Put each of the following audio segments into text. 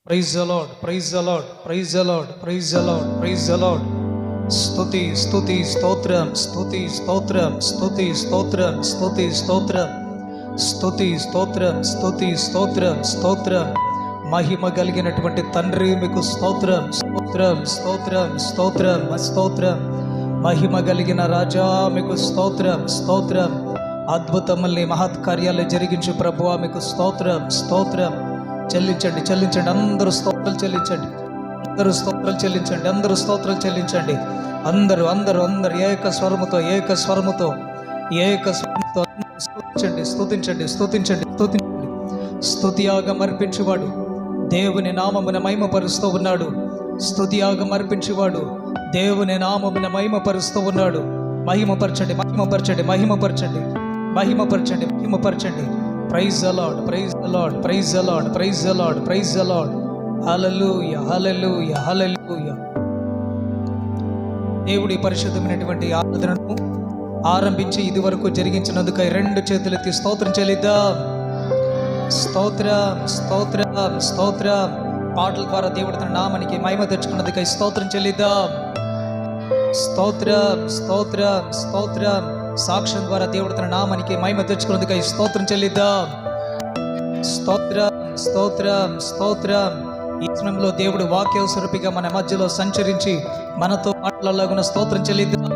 Praise the Lord, praise the Lord, praise the Lord, praise the Lord, praise the Lord. స్తుతి స్తుతి స్తోత్రం, స్తుతి స్తోత్రం, స్తుతి స్తోత్రం, స్తుతి స్తోత్రం, స్తుతి స్తోత్రం, స్తుతి స్తోత్రం, స్తోత్రం. మహిమ కలిగినటువంటి తండ్రి మీకు స్తోత్రం, స్తోత్రం, స్తోత్రం, స్తోత్రం, స్తోత్రం. మహిమ కలిగిన రాజా మీకు స్తోత్రం, స్తోత్రం. అద్భుతముల్ని మహత్కార్యాలు జరిగించు ప్రభువా మీకు స్తోత్రం, స్తోత్రం. చెల్లించండి, చెల్లించండి, అందరూ స్తోత్రాలు చెల్లించండి, అందరూ స్తోత్రాలు చెల్లించండి, అందరూ స్తోత్రాలు చెల్లించండి. అందరూ అందరూ అందరూ ఏక స్వరముతో, ఏక స్వరముతో, ఏక స్వరముతో స్తుతించండి, స్తుతించండి, స్తుతించండి, స్తుతించండి. స్తుతియాగం అర్పించువాడు దేవుని నామమున మహిమపరుస్తూ ఉన్నాడు. స్తుతియాగం అర్పించువాడు దేవుని నామమున మహిమపరుస్తూ ఉన్నాడు. మహిమపరచండి, మహిమపరచండి, మహిమపరచండి, మహిమపరచండి, మహిమపరచండి. Praise the Lord, praise the Lord, praise the Lord, praise the Lord, praise the Lord. Hallelujah, hallelujah, hallelujah. దేవుడి పరిశుద్ధమైనటువంటి ఆరాధనను ఆరంభించి ఇది వరకు జరిగించినందుకై రెండు చేతులెత్తి స్తోత్రం చెల్లిద్దాం. స్తోత్రం, స్తోత్రం, స్తోత్రం. పాటల ద్వారా దేవుడి తన నామానికి మహిమ తెచ్చుకున్నందుకై స్తోత్రం చెల్లిద్దాం. స్తోత్రం, స్తోత్రం, స్తోత్రం. సాక్ష్యం ద్వారా దేవుడు తన నామానికి మహిమ తెచ్చుకున్నందుకై స్తోత్రం చెల్లిద్దాం. స్తోత్రం, స్తోత్రం, స్తోత్రం. ఈ సమయంలో దేవుడు వాక్య స్వరూపిగా మన మధ్యలో సంచరించి మనతో మాట్లాడలాగున్న స్తోత్రం చెల్లిద్దాం.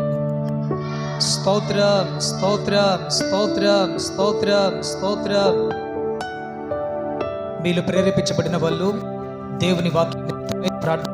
స్తోత్రం, స్తోత్రం, స్తోత్రం, స్తోత్రం, స్తోత్రం. వీళ్ళు ప్రేరేపించబడిన వాళ్ళు దేవుని వాక్యాన్ని ప్రార్థన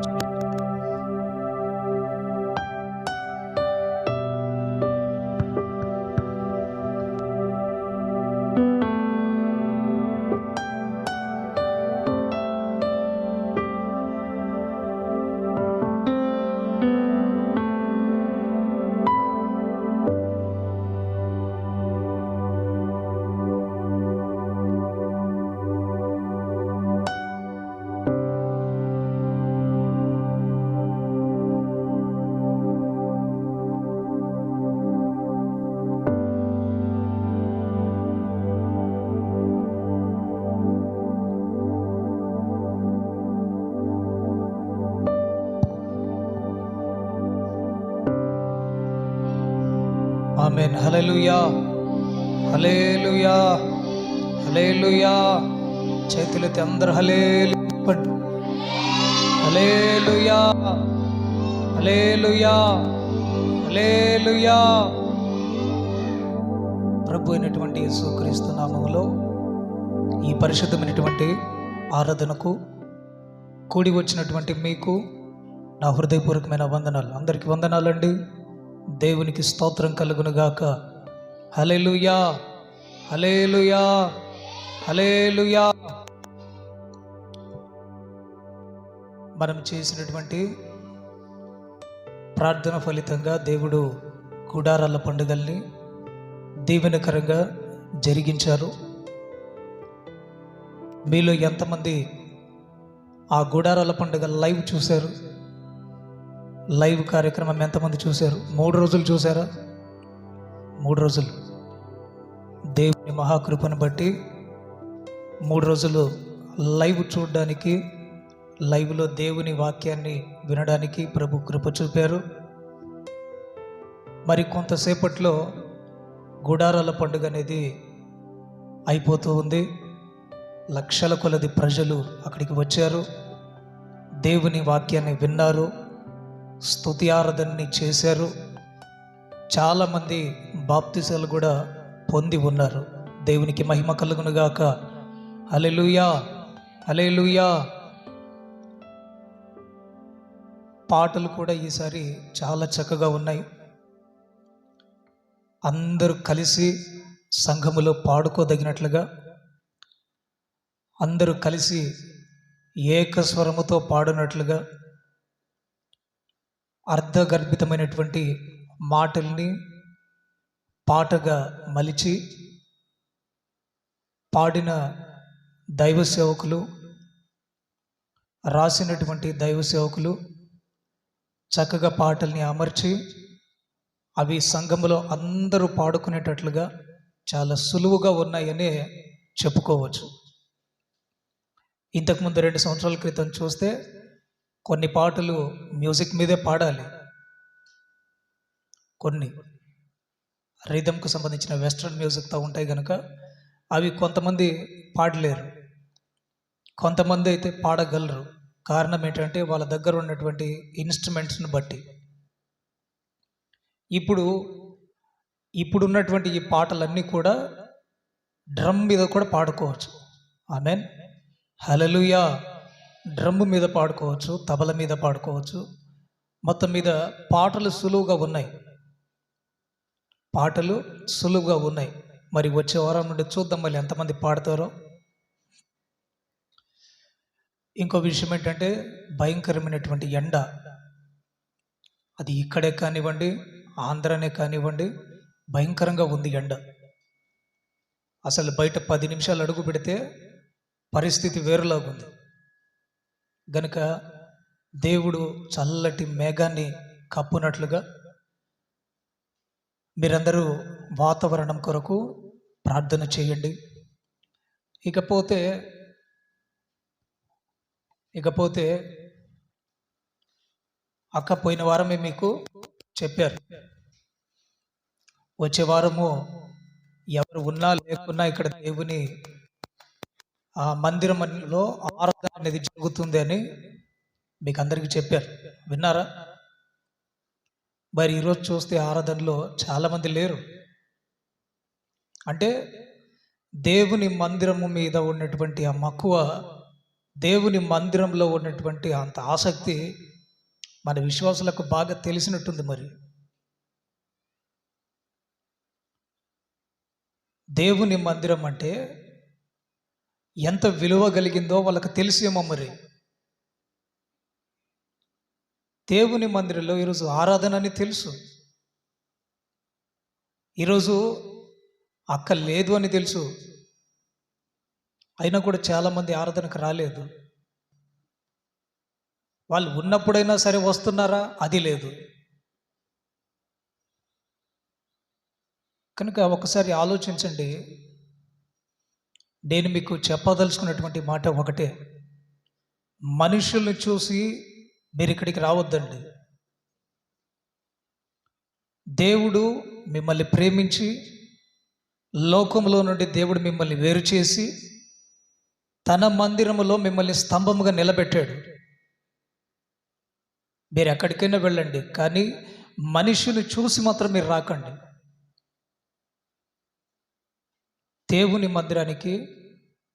ఆమేన్. హల్లెలూయా, హల్లెలూయా, హల్లెలూయా. చేతులెత్తి అందరూ హల్లెలూయా, హల్లెలూయా, హల్లెలూయా, హల్లెలూయా. ప్రభు అయినటువంటి యేసుక్రీస్తు నామములో ఈ పరిశుద్ధమైనటువంటి ఆరాధనకు కూడి వచ్చినటువంటి మీకు నా హృదయపూర్వకమైన వందనాలు. అందరికీ వందనాలండి. దేవునికి స్తోత్రం కలుగునుగాక. హల్లెలూయా, హల్లెలూయా, హల్లెలూయా. మనం చేసినటువంటి ప్రార్థన ఫలితంగా దేవుడు గుడారాల పండుగల్ని దీవెనకరంగా జరిగించారు. మీలో ఎంతమంది ఆ గుడారాల పండుగ లైవ్ చూశారు? లైవ్ కార్యక్రమం ఎంతమంది చూశారు? 3 రోజులు చూసారా? 3 రోజులు దేవుని మహాకృపను బట్టి 3 రోజులు లైవ్ చూడడానికి, లైవ్లో దేవుని వాక్యాన్ని వినడానికి ప్రభు కృప చూపారు. మరి కొంతసేపట్లో గుడారాల పండుగ అనేది అయిపోతూ ఉంది. లక్షల కొలది ప్రజలు అక్కడికి వచ్చారు, దేవుని వాక్యాన్ని విన్నారు, స్తుతి ఆరాధనని చేశారు. చాలామంది బాప్తిసాలు కూడా పొంది ఉన్నారు. దేవునికి మహిమ కలుగునుగాక. హల్లెలూయా, హల్లెలూయా. పాటలు కూడా ఈసారి చాలా చక్కగా ఉన్నాయి. అందరూ కలిసి సంఘములో పాడుకోదగినట్లుగా, అందరూ కలిసి ఏకస్వరముతో పాడినట్లుగా, అర్థగర్భితమైనటువంటి మాటల్ని పాటగా మలిచి పాడిన దైవ సేవకులు, రాసినటువంటి దైవ సేవకులు చక్కగా పాటల్ని అమర్చి అవి సంఘములో అందరూ పాడుకునేటట్లుగా చాలా సులువుగా ఉన్నాయనే చెప్పుకోవచ్చు. ఇంతకుముందు 2 సంవత్సరాల క్రితం చూస్తే కొన్ని పాటలు మ్యూజిక్ మీదే పాడాలి, కొన్ని రిథమ్కు సంబంధించిన వెస్ట్రన్ మ్యూజిక్తో ఉంటాయి కనుక అవి కొంతమంది పాడలేరు, కొంతమంది అయితే పాడగలరు. కారణం ఏంటంటే వాళ్ళ దగ్గర ఉన్నటువంటి ఇన్స్ట్రుమెంట్స్ని బట్టి. ఇప్పుడున్నటువంటి ఈ పాటలన్నీ కూడా డ్రమ్ మీద కూడా పాడుకోవచ్చు. ఆమెన్, హల్లెలూయా. డ్రమ్ మీద పాడుకోవచ్చు, తబల మీద పాడుకోవచ్చు. మొత్తం మీద పాటలు సులువుగా ఉన్నాయి, పాటలు సులువుగా ఉన్నాయి. మరి వచ్చే వారం నుండి చూద్దాం మళ్ళీ ఎంతమంది పాడతారో. ఇంకో విషయం ఏంటంటే భయంకరమైనటువంటి ఎండ. అది ఇక్కడే కానివ్వండి, ఆంధ్రనే కానివ్వండి, భయంకరంగా ఉంది ఎండ. అసలు బయట 10 నిమిషాలు అడుగు పెడితే పరిస్థితి వేరులాగుంది. గనుక దేవుడు చల్లటి మేఘాన్ని కప్పునట్లుగా మీరందరూ వాతావరణం కొరకు ప్రార్థన చేయండి. ఇకపోతే అక్క పోయిన వారమే మీకు చెప్పారు, వచ్చే వారము ఎవరు ఉన్నా లేకున్నా ఇక్కడ దేవుని ఆ మందిరంలో ఆరాధన అనేది జరుగుతుంది అని మీకు అందరికీ చెప్పారు. విన్నారా? మరి ఈరోజు చూస్తే ఆరాధనలో చాలామంది లేరు. అంటే దేవుని మందిరము మీద ఉన్నటువంటి ఆ మక్కువ, దేవుని మందిరంలో ఉన్నటువంటి అంత ఆసక్తి మన విశ్వాసులకు బాగా తెలిసినట్టుంది. మరి దేవుని మందిరం అంటే ఎంత విలువ కలిగిందో వాళ్ళకి తెలిసేమో. మరి దేవుని మందిరంలో ఈరోజు ఆరాధన అని తెలుసు, ఈరోజు అక్క లేదు అని తెలుసు, అయినా కూడా చాలామంది ఆరాధనకు రాలేదు. వాళ్ళు ఉన్నప్పుడైనా సరే వస్తున్నారా? అది లేదు. కనుక ఒకసారి ఆలోచించండి. నేను మీకు చెప్పదలుచుకున్నటువంటి మాట ఒకటే, మనుషుల్ని చూసి మీరు ఇక్కడికి రావద్దండి. దేవుడు మిమ్మల్ని ప్రేమించి లోకంలో నుండి దేవుడు మిమ్మల్ని వేరు చేసి తన మందిరములో మిమ్మల్ని స్తంభముగా నిలబెట్టాడు. మీరు ఎక్కడికైనా వెళ్ళండి, కానీ మనిషిని చూసి మాత్రం మీరు రాకండి. దేవుని మందిరానికి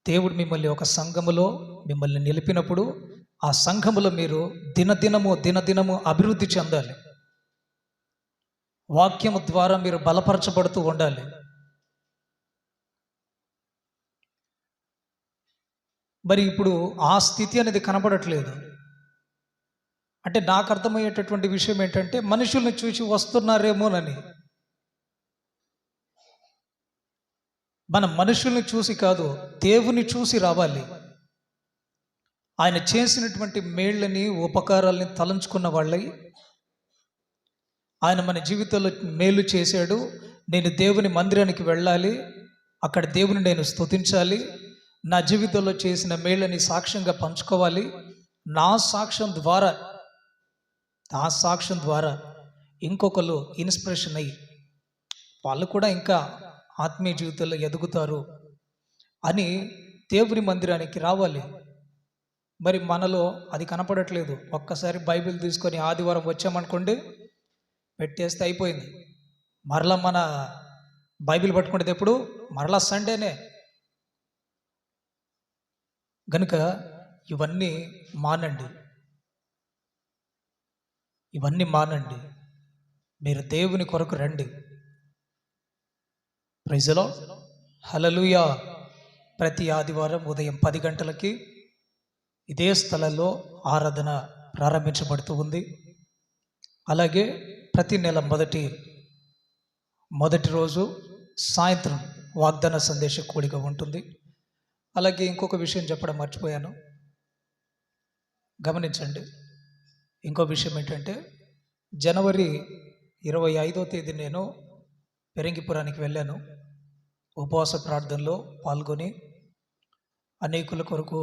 దేవుడు మిమ్మల్ని ఒక సంఘములో మిమ్మల్ని నిలిపినప్పుడు ఆ సంఘములో మీరు దినదినము అభివృద్ధి చెందాలి. వాక్యము ద్వారా మీరు బలపరచబడుతూ ఉండాలి. మరి ఇప్పుడు ఆ స్థితి అనేది కనబడట్లేదు. అంటే నాకు అర్థమయ్యేటటువంటి విషయం ఏంటంటే మనుషుల్ని చూసి వస్తున్నారేమోనని. మనం మనుషుల్ని చూసి కాదు, దేవుని చూసి రావాలి. ఆయన చేసినటువంటి మేళ్ళని ఉపకారాలని తలంచుకున్న వాళ్ళై, ఆయన మన జీవితంలో మేలు చేశాడు, నేను దేవుని మందిరానికి వెళ్ళాలి, అక్కడ దేవుని నేను స్తుతించాలి, నా జీవితంలో చేసిన మేళ్ళని సాక్ష్యంగా పంచుకోవాలి, నా సాక్ష్యం ద్వారా ఇంకొకరు ఇన్స్పిరేషన్ అయ్యి వాళ్ళు కూడా ఇంకా ఆత్మీయ జీవితంలో ఎదుగుతారు అని దేవుని మందిరానికి రావాలి. మరి మనలో అది కనపడట్లేదు. ఒక్కసారి బైబిల్ తీసుకొని ఆదివారం వచ్చామనుకోండి, పెట్టేస్తే అయిపోయింది. మరలా మన బైబిల్ పట్టుకునేది ఎప్పుడు? మరలా సండేనే. గనుక ఇవన్నీ మానండి. మీరు దేవుని కొరకు రండి. ప్రైజ్ ది లార్డ్, హల్లెలూయా. ప్రతి ఆదివారం ఉదయం 10 గంటలకి ఇదే స్థలంలో ఆరాధన ప్రారంభించబడుతూ ఉంది. అలాగే ప్రతి నెల మొదటి రోజు సాయంత్రం వాగ్దాన సందేశ కూడిక ఉంటుంది. అలాగే ఇంకొక విషయం చెప్పడం మర్చిపోయాను, గమనించండి. ఇంకో విషయం ఏంటంటే జనవరి 25వ తేదీ నేను పెరంగిపురానికి వెళ్ళాను. ఉపవాస ప్రార్థనలో పాల్గొని అనేకుల కొరకు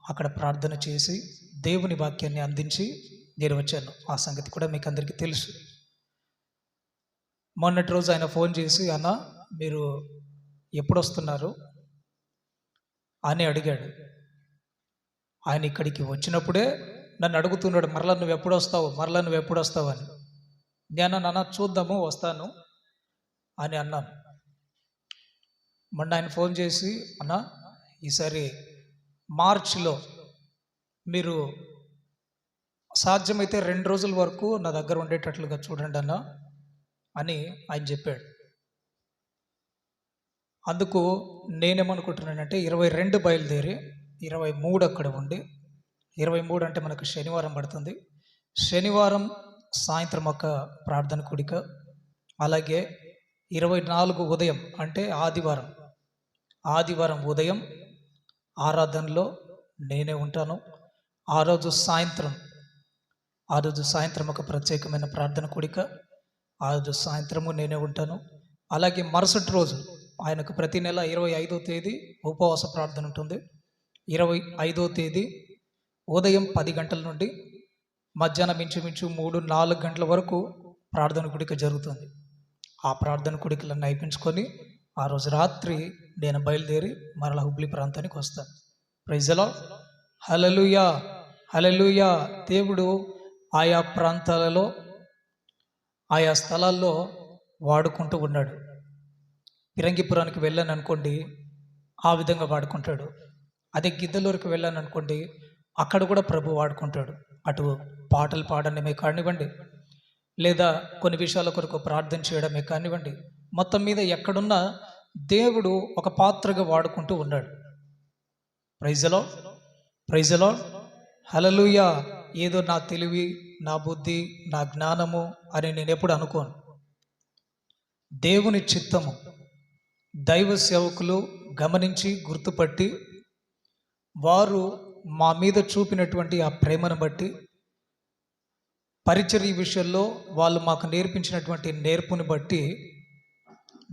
అక్కడ ప్రార్థన చేసి దేవుని వాక్యాన్ని అందించి నేను వచ్చాను. ఆ సంగతి కూడా మీకు అందరికీ తెలుసు. మొన్నటి రోజు ఆయన ఫోన్ చేసి, అన్న మీరు ఎప్పుడు వస్తున్నారు అని అడిగాడు. ఆయన ఇక్కడికి వచ్చినప్పుడే నన్ను అడుగుతున్నాడు, మరలా నువ్వు ఎప్పుడు వస్తావు, మరలా నువ్వు ఎప్పుడు వస్తావు అని. నేను నాన్న చూద్దాము, వస్తాను అని అన్నాను. మొన్న ఆయన ఫోన్ చేసి, అన్న ఈసారి మార్చిలో మీరు సాధ్యమైతే 2 రోజుల వరకు నా దగ్గర ఉండేటట్లుగా చూడండి అన్న అని ఆయన చెప్పాడు. అందుకు నేనేమనుకుంటున్నానంటే 22 బయలుదేరి 23 అక్కడ ఉండి, 23 అంటే మనకు శనివారం పడుతుంది. శనివారం సాయంత్రం ఒక ప్రార్థన కూడిక, అలాగే 24 ఉదయం అంటే ఆదివారం ఉదయం ఆరాధనలో నేనే ఉంటాను. ఆ రోజు సాయంత్రం ఒక ప్రత్యేకమైన ప్రార్థన కూడిక, ఆ రోజు సాయంత్రము నేనే ఉంటాను. అలాగే మరుసటి రోజు ఆయనకు ప్రతి నెల 25వ తేదీ ఉపవాస ప్రార్థన ఉంటుంది. 25వ తేదీ ఉదయం 10 గంటల నుండి మధ్యాహ్నం ఇంచుమించు 3-4 గంటల వరకు ప్రార్థన కూడిక జరుగుతుంది. ఆ ప్రార్థన కూడికలను అయిపించుకొని ఆ రోజు రాత్రి నేను బయలుదేరి మరలా హుబ్లీ ప్రాంతానికి వస్తాను. Praise the Lord. Hallelujah, hallelujah. దేవుడు ఆయా ప్రాంతాలలో ఆయా స్థలాల్లో వాడుకుంటూ ఉన్నాడు. పిరంగిపురానికి వెళ్ళాను అనుకోండి, ఆ విధంగా వాడుకుంటాడు. అదే గిద్దలూరుకి వెళ్ళాను అనుకోండి, అక్కడ కూడా ప్రభు వాడుకుంటాడు. అటు పాటలు పాడడమే కానివ్వండి, లేదా కొన్ని విషయాల కొరకు ప్రార్థన చేయడమే కానివ్వండి, మొత్తం మీద ఎక్కడున్నా దేవుడు ఒక పాత్రగా వాడుకుంటూ ఉన్నాడు. Praise the Lord, praise the Lord. Hallelujah. ఏదో నా తెలివి, నా బుద్ధి, నా జ్ఞానము అని నేను ఎప్పుడు అనుకోను. దేవుని చిత్తము దైవ సేవకులు గమనించి గుర్తుపట్టి వారు మా మీద చూపినటువంటి ఆ ప్రేమను బట్టి, పరిచర్య విషయంలో వాళ్ళు మాకు నేర్పించినటువంటి నేర్పుని బట్టి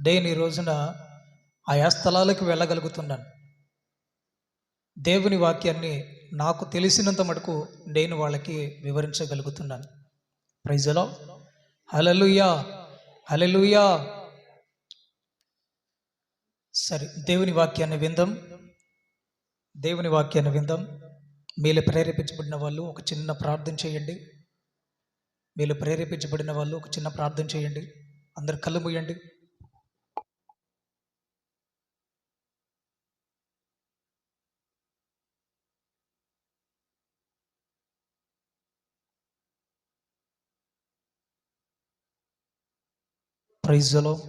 నేను ఈ రోజున ఆయా స్థలాలకు వెళ్ళగలుగుతున్నాను. దేవుని వాక్యాన్ని నాకు తెలిసినంత మటుకు నేను వాళ్ళకి వివరించగలుగుతున్నాను. Praise the Lord. Hallelujah, hallelujah. సరే, దేవుని వాక్యాన్ని విందాం. మీలో ప్రేరేపించబడిన వాళ్ళు ఒక చిన్న ప్రార్థన చేయండి. అందరు కళ్ళు మూయండి. Praise the Lord.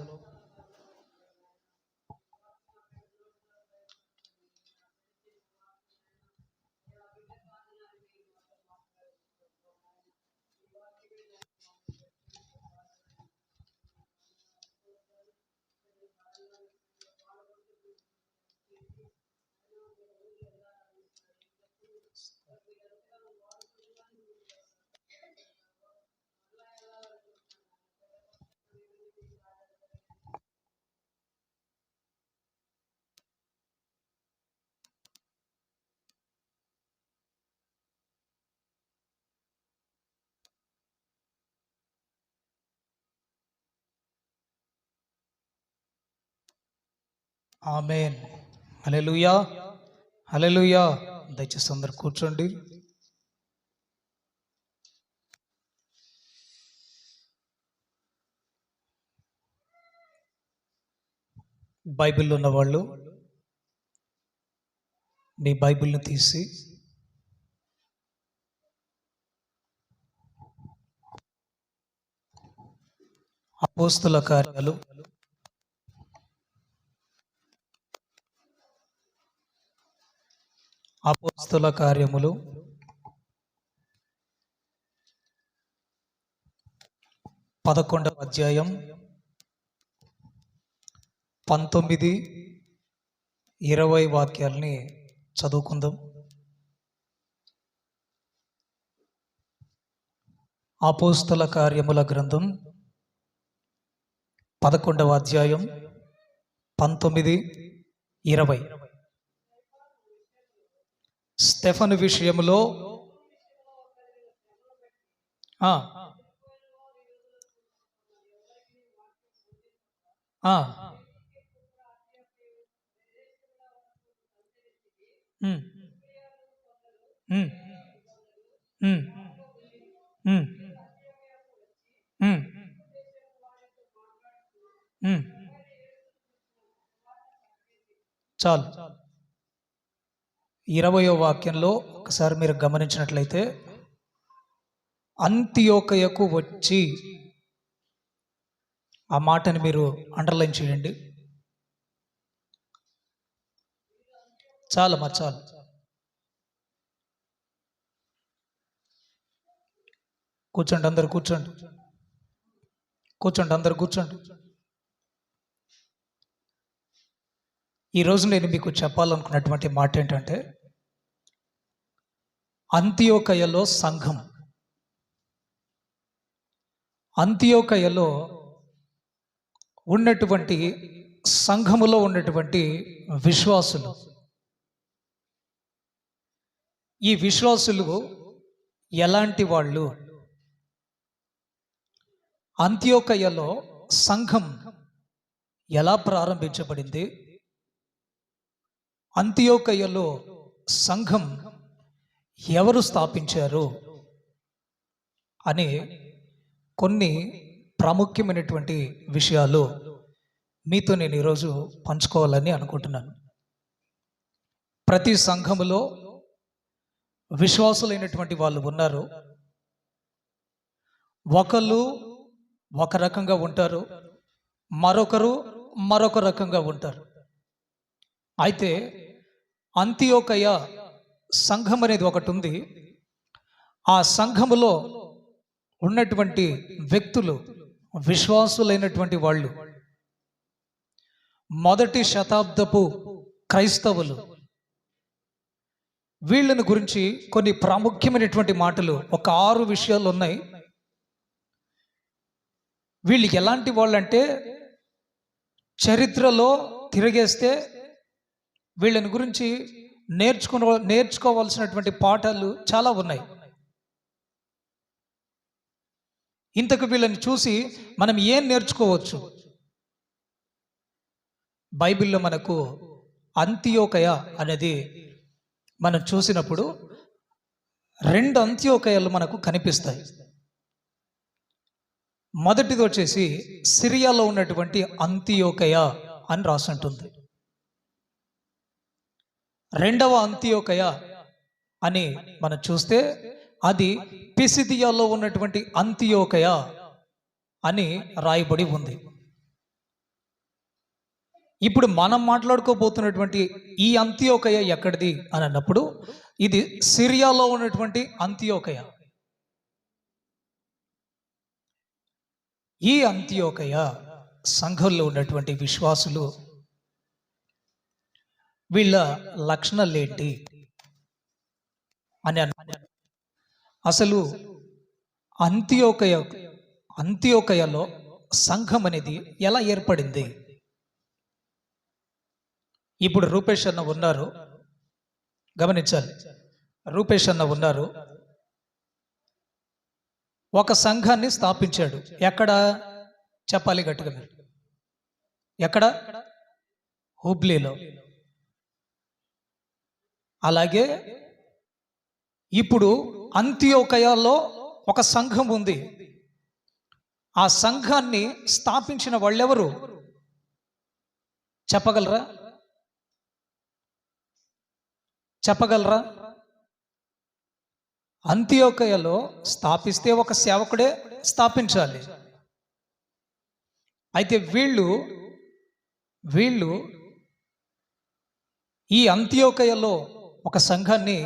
Amen. Hallelujah, hallelujah. దయచేసి అందరు కూర్చోండి. బైబిల్లో ఉన్నవాళ్ళు మీ బైబిల్ని తీసి అపోస్తల కార్యాలు 11వ అధ్యాయం 19-20 వాక్యాలని చదువుకుందాం. అపోస్తల కార్యముల గ్రంథం 11వ అధ్యాయం 19-20. స్టెఫను విషయంలో ఆ, ఆ, ఉమ్, ఉమ్, ఉమ్, ఉమ్, ఉమ్, ఉమ్. చాలు. 20వ వాక్యంలో ఒకసారి మీరు గమనించినట్లయితే, అంతియోకయకు వచ్చి, ఆ మాటని మీరు అండర్లైన్ చేయండి. చాలమ్మా, చాలు. కూర్చోండి, అందరు కూర్చోండి. కూర్చోండి, అందరు కూర్చోండి. ఈరోజు నేను మీకు చెప్పాలనుకున్నటువంటి మాట ఏంటంటే, అంతియోకయలో సంఘం, అంతియోకయలో ఉన్నటువంటి సంఘములో ఉన్నటువంటి విశ్వాసులు, ఈ విశ్వాసులు ఎలాంటి వాళ్ళు? అంతియోకయలో సంఘం ఎలా ప్రారంభించబడింది? అంతియోకయలో సంఘం ఎవరు స్థాపించారు అని కొన్ని ప్రాముఖ్యమైనటువంటి విషయాలు మీతో నేను ఈరోజు పంచుకోవాలని అనుకుంటున్నాను. ప్రతి సంఘములో విశ్వాసులైనటువంటి వాళ్ళు ఉన్నారు. ఒకళ్ళు ఒక రకంగా ఉంటారు, మరొకరు మరొక రకంగా ఉంటారు. అయితే అంతియోకయ సంఘం అనేది ఒకటి ఉంది. ఆ సంఘములో ఉన్నటువంటి వ్యక్తులు విశ్వాసులైనటువంటి వాళ్ళు, మొదటి శతాబ్దపు క్రైస్తవులు. వీళ్ళని గురించి కొన్ని ప్రాముఖ్యమైనటువంటి మాటలు, ఒక 6 విషయాలు ఉన్నాయి. వీళ్ళు ఎలాంటి వాళ్ళంటే, చరిత్రలో తిరిగేస్తే వీళ్ళని గురించి నేర్చుకోవాల్సినటువంటి పాఠాలు చాలా ఉన్నాయి. ఇంతకు వీళ్ళని చూసి మనం ఏం నేర్చుకోవచ్చు? బైబిల్లో మనకు అంతియోకయ అనేది మనం చూసినప్పుడు 2 అంత్యోకయలు మనకు కనిపిస్తాయి. మొదటిది వచ్చేసి సిరియాలో ఉన్నటువంటి అంతియోకయ అని రాసుంటుంది. రెండవ అంతియోకయ అని మనం చూస్తే అది పిసిదియాలో ఉన్నటువంటి అంతియోకయ అని రాయబడి ఉంది. ఇప్పుడు మనం మాట్లాడుకోబోతున్నటువంటి ఈ అంతియోకయ ఎక్కడిది అని అన్నప్పుడు, ఇది సిరియాలో ఉన్నటువంటి అంతియోకయ. ఈ అంతియోకయ సంఘంలో ఉన్నటువంటి విశ్వాసులు, వీళ్ళ లక్షణాలు ఏంటి అని అన్నాను. అసలు అంతియోకయలో సంఘం అనేది ఎలా ఏర్పడింది? ఇప్పుడు రూపేష్ అన్న ఉన్నారు, గమనించాలి. రూపేష్ అన్న ఉన్నారు, ఒక సంఘాన్ని స్థాపించాడు. ఎక్కడ చెప్పాలి గట్టిగా మీరు? ఎక్కడ? హుబ్లీలో. అలాగే ఇప్పుడు అంతియోకయలో ఒక సంఘం ఉంది. ఆ సంఘాన్ని స్థాపించిన వాళ్ళెవరు చెప్పగలరా? చెప్పగలరా? అంతియోకయలో స్థాపిస్తే ఒక సేవకుడే స్థాపించాలి. అయితే వీళ్ళు ఈ అంతియోకయలో ఒక సంఘాన్ని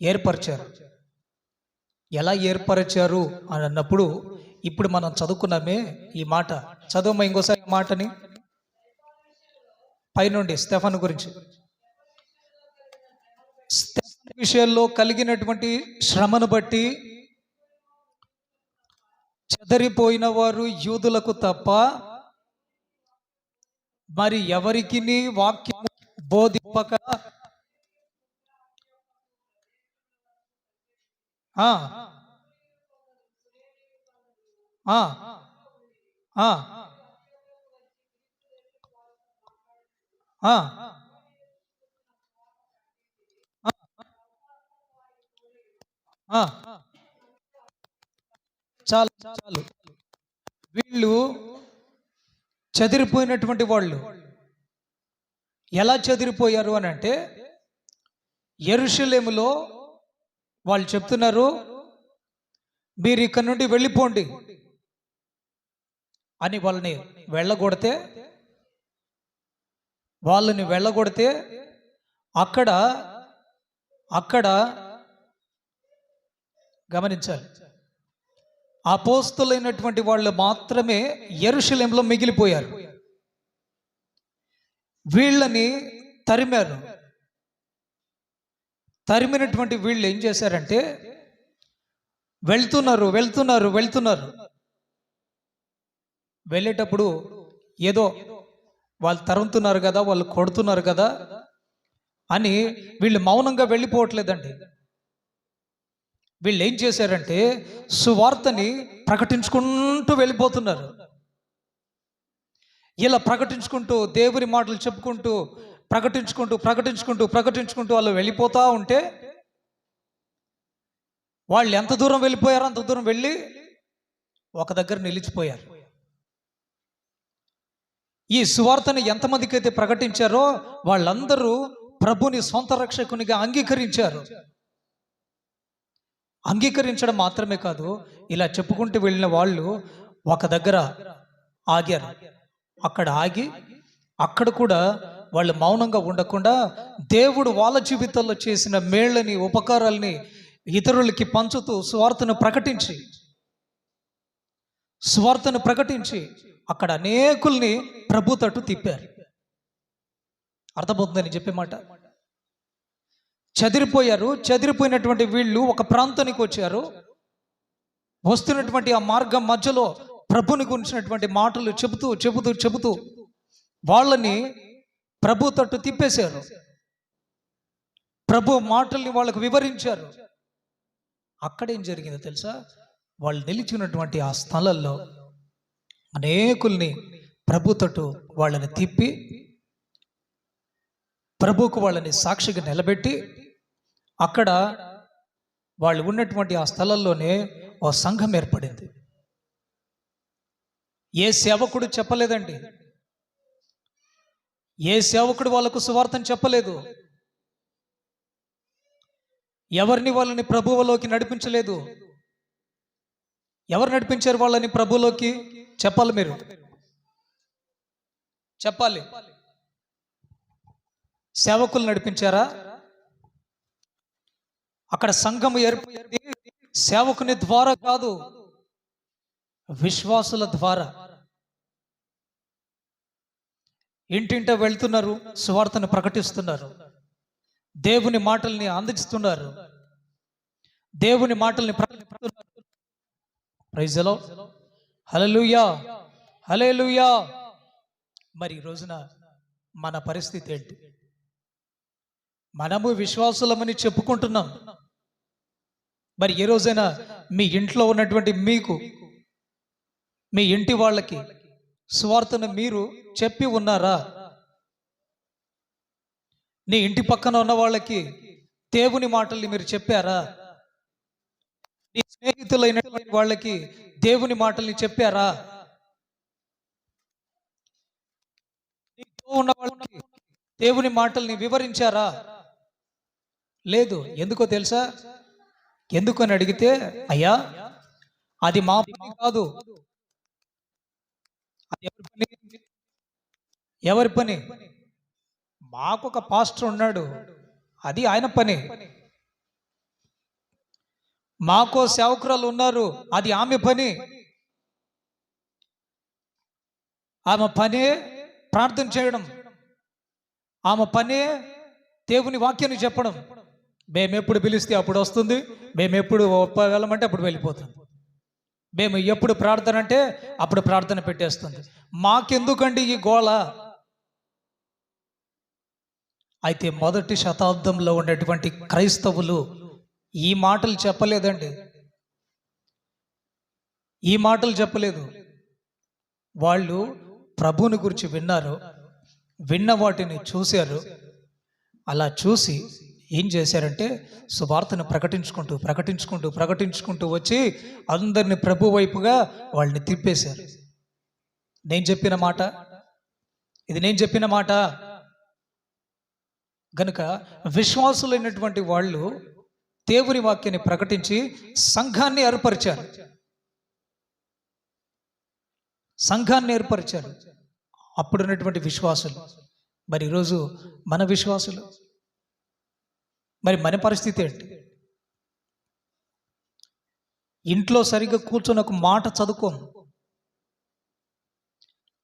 ఏర్పరిచారు. ఎలా ఏర్పరిచారు అని అన్నప్పుడు, ఇప్పుడు మనం చదువుకున్నామే ఈ మాట, చదువుమా ఇంకోసారి మాటని పైనుండి స్టెఫను గురించి. స్టెఫను విషయాల్లో కలిగినటువంటి శ్రమను బట్టి చెదరిపోయిన వారు యూదులకు తప్ప మరి ఎవరికి వాక్యం బోధింపక ఆ, ఆ, ఆ, ఆ, ఆ. చాలు చాలు. వీళ్ళు చెదిరిపోయినటువంటి వాళ్ళు ఎలా చెదిరిపోయారు అని అంటే, యెరూషలేములో వాళ్ళు చెప్తున్నారు, మీరు ఇక్కడ నుండి వెళ్ళిపోండి అని వెళ్ళగొడితే వాళ్ళని వెళ్ళగొడితే అక్కడ అక్కడ గమనించాలి, అపోస్తులైనటువంటి వాళ్ళు మాత్రమే యెరూషలేములో మిగిలిపోయారు. వీళ్ళని తరిమారు. తరిమినటువంటి వీళ్ళు ఏం చేశారంటే, వెళ్తున్నారు వెళ్తున్నారు వెళ్తున్నారు. వెళ్ళేటప్పుడు ఏదో వాళ్ళు తరుముతున్నారు కదా, వాళ్ళు కొడుతున్నారు కదా అని వీళ్ళు మౌనంగా వెళ్ళిపోవట్లేదండి. వీళ్ళు ఏం చేశారంటే సువార్తని ప్రకటించుకుంటూ వెళ్ళిపోతున్నారు. ఇలా ప్రకటించుకుంటూ దేవుని మాటలు చెప్పుకుంటూ ప్రకటించుకుంటూ ప్రకటించుకుంటూ ప్రకటించుకుంటూ వాళ్ళు వెళ్ళిపోతూ ఉంటే, వాళ్ళు ఎంత దూరం వెళ్ళిపోయారో అంత దూరం వెళ్ళి ఒక దగ్గర నిలిచిపోయారు. ఈ సువార్తను ఎంతమందికి అయితే ప్రకటించారో వాళ్ళందరూ ప్రభుని సొంత రక్షకునిగా అంగీకరించారు. అంగీకరించడం మాత్రమే కాదు, ఇలా చెప్పుకుంటూ వెళ్ళిన వాళ్ళు ఒక దగ్గర ఆగారు. అక్కడ ఆగి అక్కడ కూడా వాళ్ళు మౌనంగా ఉండకుండా దేవుడు వాళ్ళ జీవితాల్లో చేసిన మేళ్ళని ఉపకారాలని ఇతరులకి పంచుతూ సువార్తను ప్రకటించి అక్కడ అనేకుల్ని ప్రభు తట్టు తిప్పారు. అర్థమవుతుందని చెప్పే మాట. చెదిరిపోయినటువంటి వీళ్ళు ఒక ప్రాంతానికి వచ్చారు. వస్తున్నటువంటి ఆ మార్గం మధ్యలో ప్రభుని గురించినటువంటి మాటలు చెబుతూ చెబుతూ చెబుతూ వాళ్ళని ప్రభు తట్టు తిప్పేశారు. ప్రభు మాటల్ని వాళ్ళకు వివరించారు. అక్కడేం జరిగిందో తెలుసా? వాళ్ళు నిలిచినటువంటి ఆ స్థలంలో అనేకుల్ని ప్రభు తట్టు వాళ్ళని తిప్పి ప్రభుకు వాళ్ళని సాక్షిగా నిలబెట్టి అక్కడ వాళ్ళు ఉన్నటువంటి ఆ స్థలంలోనే ఓ సంఘం ఏర్పడింది. ఏ సేవకుడు చెప్పలేదండి. ఏ సేవకుడు వాళ్ళకు సువార్తను చెప్పలేదు. వాళ్ళని ప్రభువులోకి నడిపించలేదు. ఎవరు నడిపించారు వాళ్ళని ప్రభువులోకి? చెప్పాలి, మీరు చెప్పాలి. సేవకులు నడిపించారా? అక్కడ సంఘం ఏర్పడింది సేవకుని ద్వారా కాదు, విశ్వాసుల ద్వారా. ఇంటింట వెళ్తున్నారు, సువార్తను ప్రకటిస్తున్నారు, దేవుని మాటల్ని అందిస్తున్నారు, దేవుని మాటల్ని ప్రకటిస్తున్నారు. ప్రైజ్ ది లార్డ్, హల్లెలూయా, హల్లెలూయా. మరి ఈ రోజున మన పరిస్థితి ఏంటి? మనము విశ్వాసులమని చెప్పుకుంటున్నాం. మరి ఏ రోజైనా మీ ఇంట్లో ఉన్నటువంటి మీకు, మీ ఇంటి వాళ్ళకి సువార్తను మీరు చెప్పి ఉన్నారా? నీ ఇంటి పక్కన ఉన్న వాళ్ళకి దేవుని మాటల్ని మీరు చెప్పారా? నీ స్నేహితులైనటువంటి వాళ్ళకి దేవుని మాటల్ని చెప్పారా? నీతో ఉన్న వాళ్ళకి దేవుని మాటల్ని వివరించారా? లేదు. ఎందుకో తెలుసా? ఎందుకని అడిగితే, అయ్యా అది మా పని కాదు. అది ఎవరి పని? మాకు ఒక పాస్టర్ ఉన్నాడు, అది ఆయన పని. మాకో సేవకురాలు ఉన్నారు, అది ఆమె పని. ఆమె పనే ప్రార్థన చేయడం, ఆమె పనే దేవుని వాక్యాన్ని చెప్పడం. మేము ఎప్పుడు పిలిస్తే అప్పుడు వస్తుంది, మేము ఎప్పుడు వెళ్ళమంటే అప్పుడు వెళ్ళిపోతుంది, మేము ఎప్పుడు ప్రార్థన అంటే అప్పుడు ప్రార్థన పెట్టేస్తుంది. మాకెందుకండి ఈ గోళ? అయితే మొదటి శతాబ్దంలో ఉన్నటువంటి క్రైస్తవులు ఈ మాటలు చెప్పలేదండి, ఈ మాటలు చెప్పలేదు. వాళ్ళు ప్రభువుని గురించి విన్నారు, విన్న వాటిని చూశారు. అలా చూసి ఏం చేశారంటే సువార్తను ప్రకటించుకుంటూ ప్రకటించుకుంటూ ప్రకటించుకుంటూ వచ్చి అందరిని ప్రభు వైపుగా వాళ్ళని తిప్పేశారు. నేను చెప్పిన మాట ఇది, నేను చెప్పిన మాట గనుక విశ్వాసులైనటువంటి వాళ్ళు దేవుని వాక్యాన్ని ప్రకటించి సంఘాన్ని ఏర్పరిచారు, సంఘాన్ని ఏర్పరిచారు. అప్పుడున్నటువంటి విశ్వాసులు. మరి ఈరోజు మన విశ్వాసులు, మరి మన పరిస్థితి ఏంటి? ఇంట్లో సరిగ్గా కూర్చొని ఒక మాట చదువుకోం,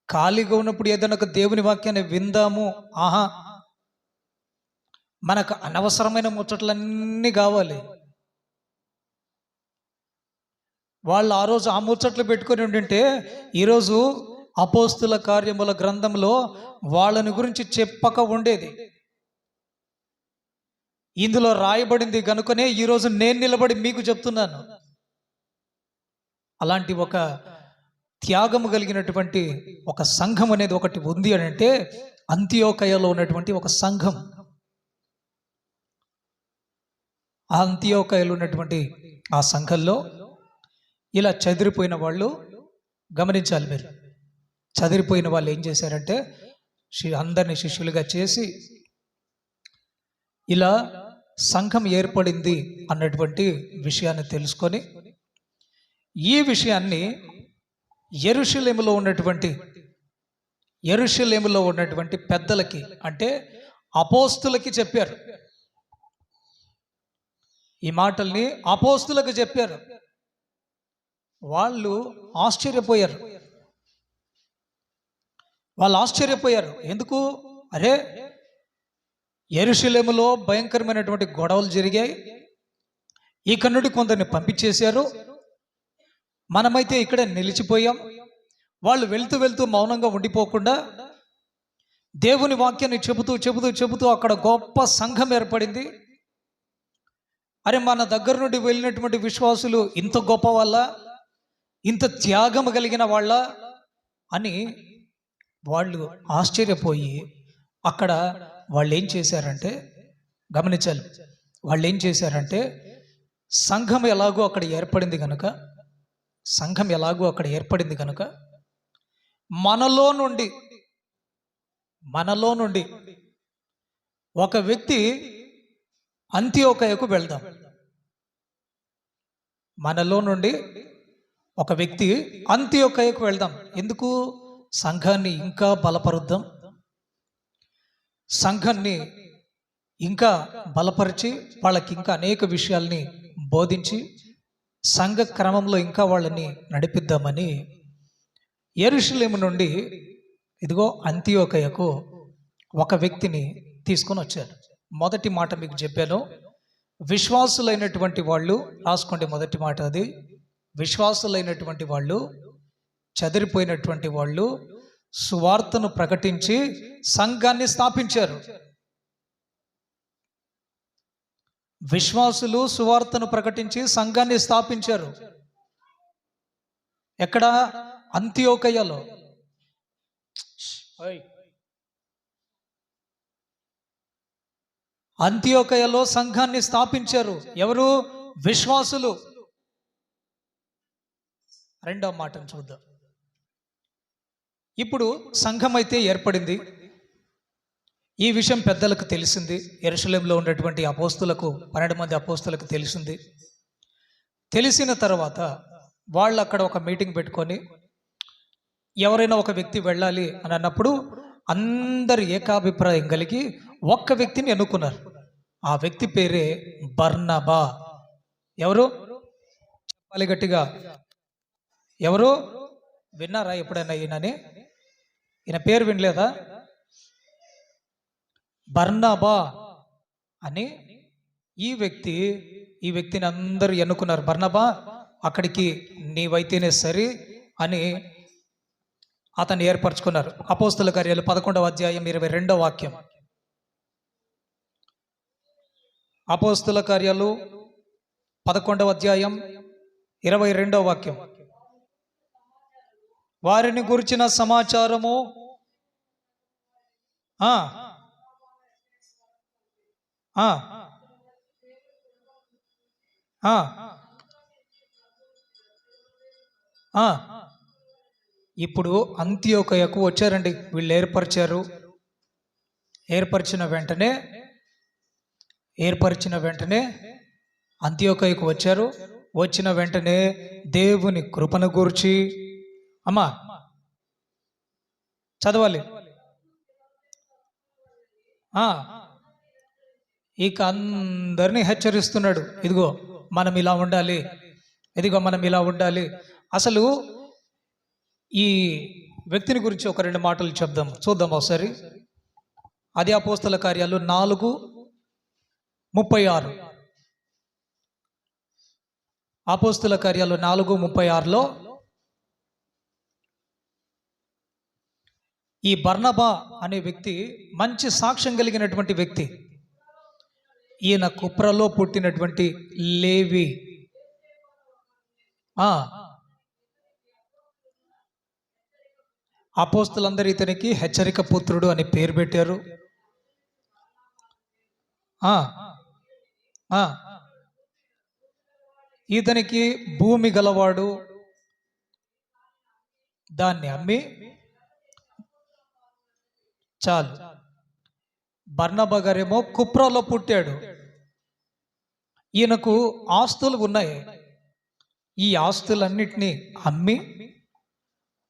ఖాళీగా ఉన్నప్పుడు ఏదైనా ఒక దేవుని వాక్యాన్ని విందాము, ఆహా, మనకు అనవసరమైన ముచ్చట్లన్నీ కావాలి. వాళ్ళు ఆ రోజు ఆ ముచ్చట్లు పెట్టుకొని ఉండింటే ఈరోజు అపోస్తుల కార్యముల గ్రంథంలో వాళ్ళని గురించి చెప్పక ఉండేది. ఇందులో రాయబడింది కనుకనే ఈరోజు నేను నిలబడి మీకు చెప్తున్నాను. అలాంటి ఒక త్యాగము కలిగినటువంటి ఒక సంఘం అనేది ఒకటి ఉంది అని అంటే అంతియోకయలో ఉన్నటువంటి ఒక సంఘం. ఆ అంతియోకయలో ఉన్నటువంటి ఆ సంఘంలో ఇలా చెదిరిపోయిన వాళ్ళు గమనించాలి. మీరు చెదిరిపోయిన వాళ్ళు ఏం చేశారంటే అందరినీ శిష్యులుగా చేసి ఇలా సంఘం ఏర్పడింది అన్నటువంటి విషయాన్ని తెలుసుకొని ఈ విషయాన్ని యెరూషలేములో ఉన్నటువంటి పెద్దలకి అంటే అపోస్తులకి చెప్పారు. ఈ మాటల్ని అపోస్తులకు చెప్పారు. వాళ్ళు ఆశ్చర్యపోయారు. ఎందుకు? అరే, యెరూషలేములో భయంకరమైనటువంటి గొడవలు జరిగాయి, ఇక నుండి కొందరిని పంపించేశారు, మనమైతే ఇక్కడే నిలిచిపోయాం. వాళ్ళు వెళ్తూ వెళ్తూ మౌనంగా ఉండిపోకుండా దేవుని వాక్యాన్ని చెబుతూ అక్కడ గొప్ప సంఘం ఏర్పడింది. అరే, మన దగ్గర నుండి వెళ్ళినటువంటి విశ్వాసులు ఇంత గొప్ప వాళ్ళ, ఇంత త్యాగం కలిగిన వాళ్ళ అని వాళ్ళు ఆశ్చర్యపోయి అక్కడ వాళ్ళు ఏం చేశారంటే గమనించాలి. వాళ్ళు ఏం చేశారంటే సంఘం ఎలాగో అక్కడ ఏర్పడింది కనుక మనలో నుండి ఒక వ్యక్తి అంతియోకయకు వెళ్దాం. మనలో నుండి ఒక వ్యక్తి అంతియోకయకు వెళ్దాం. ఎందుకు? సంఘాన్ని ఇంకా బలపరుద్దాం, సంఘాన్ని ఇంకా బలపరిచి వాళ్ళకి ఇంకా అనేక విషయాల్ని బోధించి సంఘ క్రమంలో ఇంకా వాళ్ళని నడిపిద్దామని యెరూషలేము నుండి ఇదిగో అంతియోకయకు ఒక వ్యక్తిని తీసుకొని వచ్చారు. మొదటి మాట మీకు చెప్పాను, విశ్వాసులైనటువంటి వాళ్ళు, రాసుకోండి మొదటి మాట అది, విశ్వాసులైనటువంటి వాళ్ళు, చెదిరిపోయినటువంటి వాళ్ళు సువార్తను ప్రకటించి సంఘాన్ని స్థాపించారు. విశ్వాసులు సువార్తను ప్రకటించి సంఘాన్ని స్థాపించారు. ఎక్కడ? అంతియోకయలో. అంతియోకయలో సంఘాన్ని స్థాపించారు. ఎవరు? విశ్వాసులు. రెండవ మాటను చూద్దాం. ఇప్పుడు సంఘం అయితే ఏర్పడింది. ఈ విషయం పెద్దలకు తెలిసింది. యెరూషలేములో ఉన్నటువంటి అపోస్తులకు, 12 మంది అపోస్తులకు తెలిసింది. తెలిసిన తర్వాత వాళ్ళు అక్కడ ఒక మీటింగ్ పెట్టుకొని ఎవరైనా ఒక వ్యక్తి వెళ్ళాలి అని అన్నప్పుడు అందరు ఏకాభిప్రాయం కలిగి ఒక్క వ్యక్తిని ఎన్నుకున్నారు. ఆ వ్యక్తి పేరే బర్నబా. ఎవరు? చెప్పాలి గట్టిగా. ఎవరు? విన్నారా ఎప్పుడైనా ఈయన పేరు వినలేదా? బర్నబా అని ఈ వ్యక్తిని అందరూ ఎన్నుకున్నారు. బర్నబా, అక్కడికి నీవైతేనే సరి అని అతన్ని ఏర్పరచుకున్నారు. అపోస్తుల కార్యాలు 11వ అధ్యాయం 22వ వాక్యం. అపోస్తుల కార్యాలు 11వ అధ్యాయం 22వ వాక్యం. వారిని గురించిన సమాచారము ఆ ఆ ఆ ఆ ఇప్పుడు అంత్యోకయకు వచ్చారండి. వీళ్ళు ఏర్పరిచిన వెంటనే అంత్యోకయకు వచ్చారు. వచ్చిన వెంటనే దేవుని కృపను గూర్చి, అమ్మా చదవాలి, ఇక అందరినీ హెచ్చరిస్తున్నాడు. ఇదిగో మనం ఇలా ఉండాలి, మనం ఇలా ఉండాలి. అసలు ఈ వ్యక్తిని గురించి ఒక 2 మాటలు చూద్దాం ఒకసారి. అది అపోస్తల కార్యాలు 4:36. అపోస్తల కార్యాలు 4:36లో ఈ బర్నబా అనే వ్యక్తి మంచి సాక్ష్యం కలిగినటువంటి వ్యక్తి. ఈయన కుప్రలో పుట్టినటువంటి లేవి. అపోస్తులందరూ ఇతనికి హెచ్చరిక పుత్రుడు అని పేరు పెట్టారు. ఇతనికి భూమి గలవాడు, దాన్ని అమ్మి చాలు. బర్నబా గారేమో కుప్రాలో పుట్టాడు. ఈయనకు ఆస్తులు ఉన్నాయి. ఈ ఆస్తులన్నిటినీ అమ్మి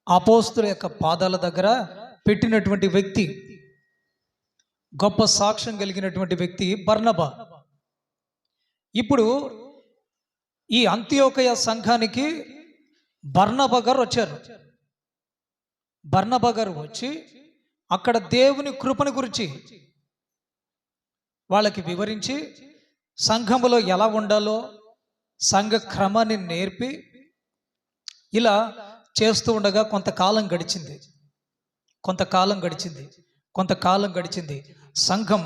అపోస్తుల యొక్క పాదాల దగ్గర పెట్టినటువంటి వ్యక్తి, గొప్ప సాక్ష్యం కలిగినటువంటి వ్యక్తి బర్నబా. ఇప్పుడు ఈ అంత్యోకయ సంఘానికి బర్నబా గారు వచ్చారు. బర్నబా గారు వచ్చి అక్కడ దేవుని కృపను గురించి వాళ్ళకి వివరించి, సంఘములో ఎలా ఉండాలో సంఘ క్రమాన్ని నేర్పి ఇలా చేస్తూ ఉండగా కొంతకాలం గడిచింది. సంఘం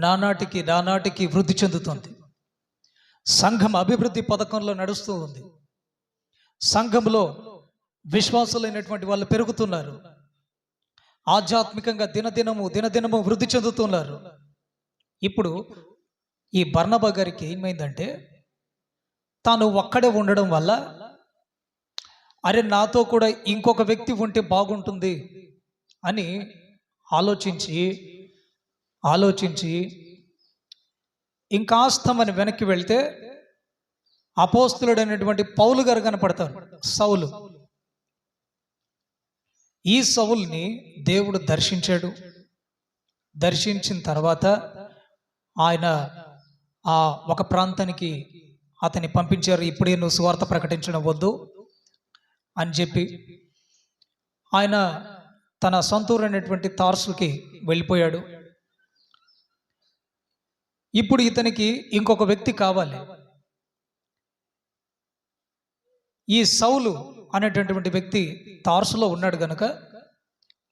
నానాటికి వృద్ధి చెందుతుంది. సంఘం అభివృద్ధి పథకంలో నడుస్తూ ఉంది. సంఘంలో విశ్వాసులైనటువంటి వాళ్ళు పెరుగుతున్నారు. ఆధ్యాత్మికంగా దినదినము వృద్ధి చెందుతున్నారు. ఇప్పుడు ఈ బర్నబా గారికి ఏమైందంటే, తాను ఒక్కడే ఉండడం వల్ల అరే నాతో కూడా ఇంకొక వ్యక్తి ఉంటే బాగుంటుంది అని ఆలోచించి ఇంకాస్త మనం వెనక్కి వెళ్తే అపోస్తులుడైనటువంటి పౌలు గారు కనపడతారు. సౌలు. ఈ సౌలుని దేవుడు దర్శించిన తర్వాత ఆయన ఒక ప్రాంతానికి అతన్ని పంపించారు. ఇప్పుడే నువ్వు సువార్త ప్రకటించడం వద్దు అని చెప్పి ఆయన తన సొంతూరైనటువంటి తార్సుకి వెళ్ళిపోయాడు. ఇప్పుడు ఇతనికి ఇంకొక వ్యక్తి కావాలి. ఈ సౌలు అనేటటువంటి వ్యక్తి తార్సులో ఉన్నాడు గనుక,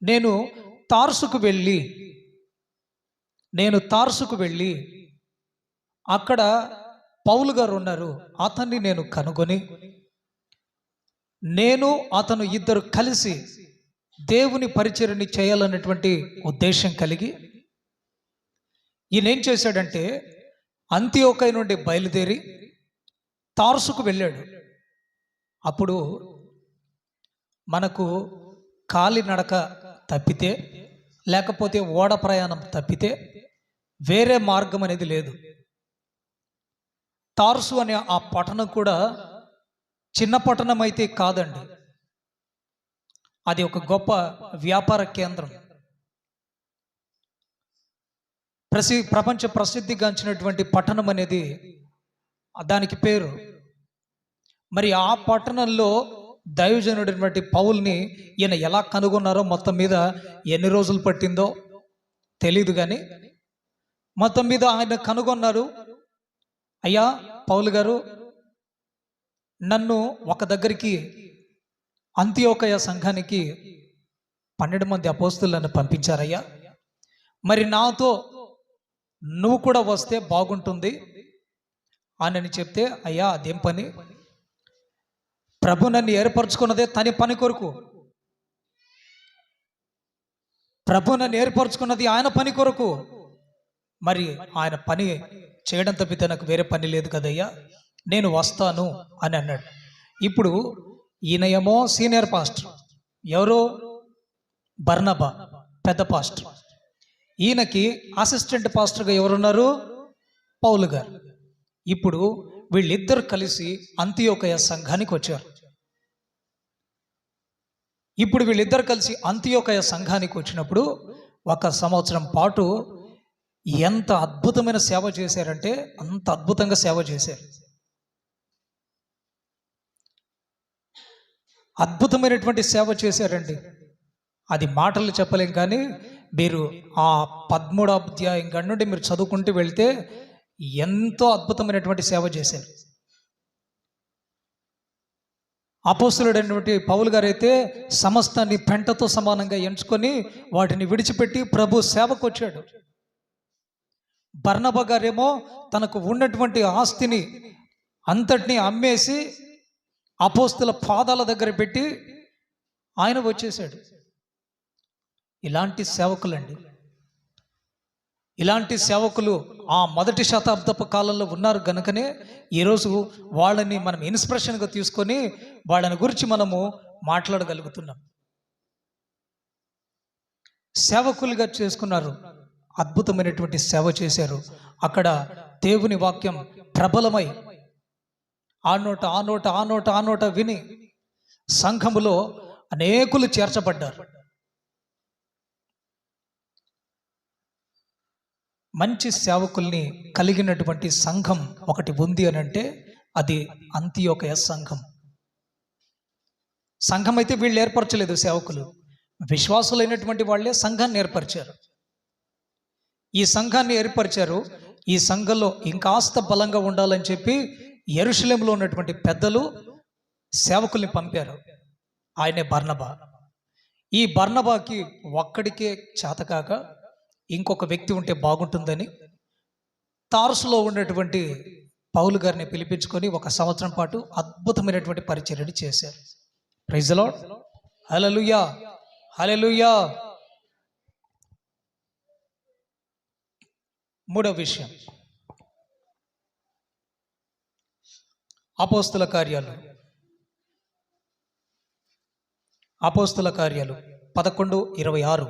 నేను తార్సుకు వెళ్ళి అక్కడ పౌలు గారు ఉన్నారు, అతన్ని నేను కనుగొని అతను ఇద్దరు కలిసి దేవుని పరిచర్యని చేయాలన్నటువంటి ఉద్దేశం కలిగి ఈయన ఏం చేశాడంటే, అంతియోకయ నుండి బయలుదేరి తార్సుకు వెళ్ళాడు. అప్పుడు మనకు కాలినడక తప్పితే, లేకపోతే ఓడ ప్రయాణం తప్పితే వేరే మార్గం అనేది లేదు. తార్సు అనే ఆ పట్టణం కూడా చిన్న పట్టణం అయితే కాదండి. అది ఒక గొప్ప వ్యాపార కేంద్రం. ప్రపంచ ప్రసిద్ధిగాంచినటువంటి పట్టణం అనేది దానికి పేరు. మరి ఆ పట్టణంలో దైవజనుడైనటువంటి పౌల్ని ఈయన ఎలా కనుగొన్నారో, మొత్తం మీద ఎన్ని రోజులు పట్టిందో తెలీదు, కానీ మొత్తం మీద ఆయన కనుగొన్నారు. అయ్యా పౌలు గారు, నన్ను ఒక దగ్గరికి అంతియోకయ సంఘానికి 12 మంది అపోస్తులను పంపించారయ్యా. మరి నాతో నువ్వు కూడా వస్తే బాగుంటుంది అని చెప్తే, అయ్యా అదేం పని, ప్రభు నన్ను ఏర్పరచుకున్నదే తన పని కొరకు, ప్రభు నన్ను ఏర్పరచుకున్నది ఆయన పని కొరకు, మరి ఆయన పని చేయడం తప్పితే నాకు వేరే పని లేదు కదయ్యా, నేను వస్తాను అని అన్నాడు. ఇప్పుడు ఈయన ఏమో సీనియర్ పాస్టర్, ఎవరో బర్నబా పెద్ద పాస్టర్, ఈయనకి అసిస్టెంట్ పాస్టర్గా ఎవరున్నారు, పౌలు గారు. ఇప్పుడు వీళ్ళిద్దరు కలిసి అంతియోకయ సంఘానికి వచ్చారు. ఇప్పుడు వీళ్ళిద్దరు కలిసి అంతియోకయ సంఘానికి వచ్చినప్పుడు 1 సంవత్సరం పాటు ఎంత అద్భుతమైన సేవ చేశారంటే అంత అద్భుతంగా సేవ చేశారు. అద్భుతమైనటువంటి సేవ చేశారండి. అది మాటలు చెప్పలేం, కానీ మీరు ఆ 13వ అధ్యాయం కాడి నుండి మీరు చదువుకుంటూ వెళ్తే ఎంతో అద్భుతమైనటువంటి సేవ చేశారు. అపోస్తలుడైనటువంటి పౌలు గారు అయితే సమస్తాన్ని పెంటతో సమానంగా ఎంచుకొని వాటిని విడిచిపెట్టి ప్రభు సేవకు వచ్చాడు. బర్నబా గారేమో తనకు ఉన్నటువంటి ఆస్తిని అంతటినీ అమ్మేసి అపోస్తల పాదాల దగ్గర పెట్టి ఆయన వచ్చేసాడు. ఇలాంటి సేవకులండి, ఇలాంటి సేవకులు ఆ మొదటి శతాబ్దపు కాలంలో ఉన్నారు కనుకనే ఈరోజు వాళ్ళని మనం ఇన్స్పిరేషన్గా తీసుకొని వాళ్ళని గురించి మనము మాట్లాడగలుగుతున్నాం. సేవకులుగా చేసుకున్నారు, అద్భుతమైనటువంటి సేవ చేశారు. అక్కడ దేవుని వాక్యం ప్రబలమై ఆ నోట విని సంఘములో అనేకులు చేర్చబడ్డారు. మంచి సేవకుల్ని కలిగినటువంటి సంఘం ఒకటి ఉంది అని అంటే అది అంతియోకయ సంఘం. సంఘం అయితే వీళ్ళు ఏర్పరచలేదు, సేవకులు విశ్వాసులైనటువంటి వాళ్ళే సంఘాన్ని ఏర్పరిచారు. ఈ సంఘాన్ని ఏర్పరిచారు. ఈ సంఘంలో ఇంకాస్త బలంగా ఉండాలని చెప్పి యెరూషలేములో ఉన్నటువంటి పెద్దలు సేవకుల్ని పంపారు. ఆయనే బర్నబా. ఈ బర్నబాకి ఒక్కడికే చేతకాక ఇంకొక వ్యక్తి ఉంటే బాగుంటుందని తార్సులో ఉన్నటువంటి పౌలు గారిని పిలిపించుకొని 1 సంవత్సరం పాటు అద్భుతమైనటువంటి పరిచర్యను చేశారు. ప్రైజ్ ది లార్డ్, హల్లెలూయా, హల్లెలూయా. మూడవ విషయం, అపోస్తుల కార్యాలు 11:26.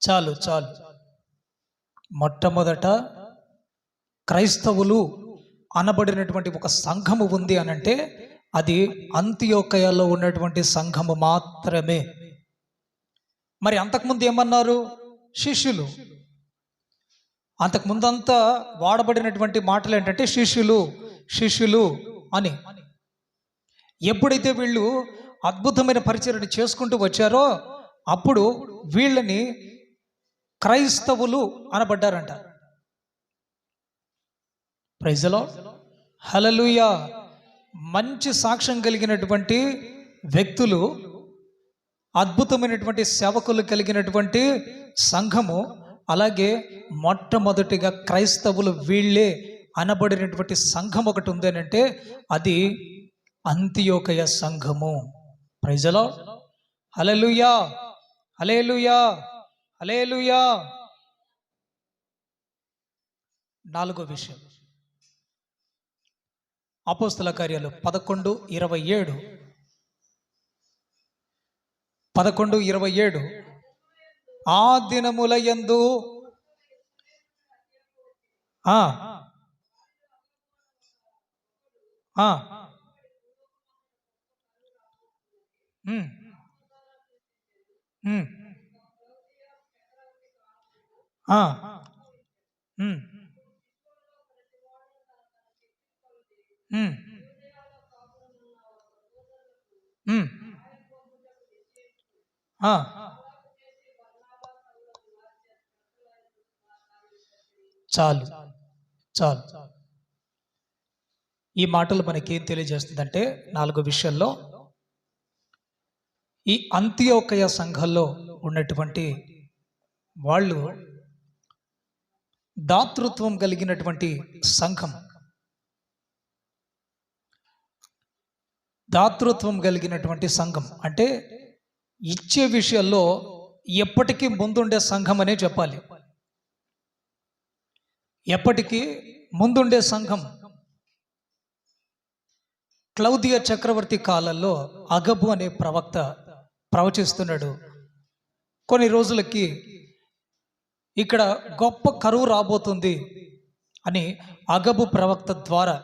చాలు చాలు. మొట్టమొదట క్రైస్తవులు అనబడినటువంటి ఒక సంఘము ఉంది అనంటే అది అంతియోకయలో ఉన్నటువంటి సంఘము మాత్రమే. మరి అంతకుముందు ఏమన్నారు, శిష్యులు. అంతకుముందంతా వాడబడినటువంటి మాటలు ఏంటంటే శిష్యులు శిష్యులు అని. ఎప్పుడైతే వీళ్ళు అద్భుతమైన పరిచర్యను చేసుకుంటూ వచ్చారో అప్పుడు వీళ్ళని క్రైస్తవులు అనబడ్డారంట. ప్రైజ్ ది లార్డ్, హల్లెలూయా. మంచి సాక్ష్యం కలిగినటువంటి వ్యక్తులు, అద్భుతమైనటువంటి సేవకులు కలిగినటువంటి సంఘము, అలాగే మొట్టమొదటిగా క్రైస్తవులు వీళ్ళే అనబడినటువంటి సంఘం ఒకటి ఉందేనంటే అది అంతియోకయ సంఘము. Praise the Lord, hallelujah, hallelujah, హల్లెలూయా. 4వ విషయం, అపోస్తల కార్యాలు 11:27. 11:27. ఆ దినముల యందు చాలు. చాలు. ఈ మాటలు మనకేం తెలియజేస్తుందంటే 4 విషయాల్లో ఈ అంతియోకయ సంఘంలో ఉన్నటువంటి వాళ్ళు దాతృత్వం కలిగినటువంటి సంఘం. దాతృత్వం కలిగినటువంటి సంఘం అంటే ఇచ్చే విషయాల్లో ఎప్పటికీ ముందుండే సంఘం అనే చెప్పాలి. ఎప్పటికీ ముందుండే సంఘం. క్లౌదియ చక్రవర్తి కాలంలో అగబు అనే ప్రవక్త ప్రవచిస్తున్నాడు. కొన్ని రోజులకి ఇక్కడ గొప్ప కరువు రాబోతుంది అని అగబు ప్రవక్త ద్వారా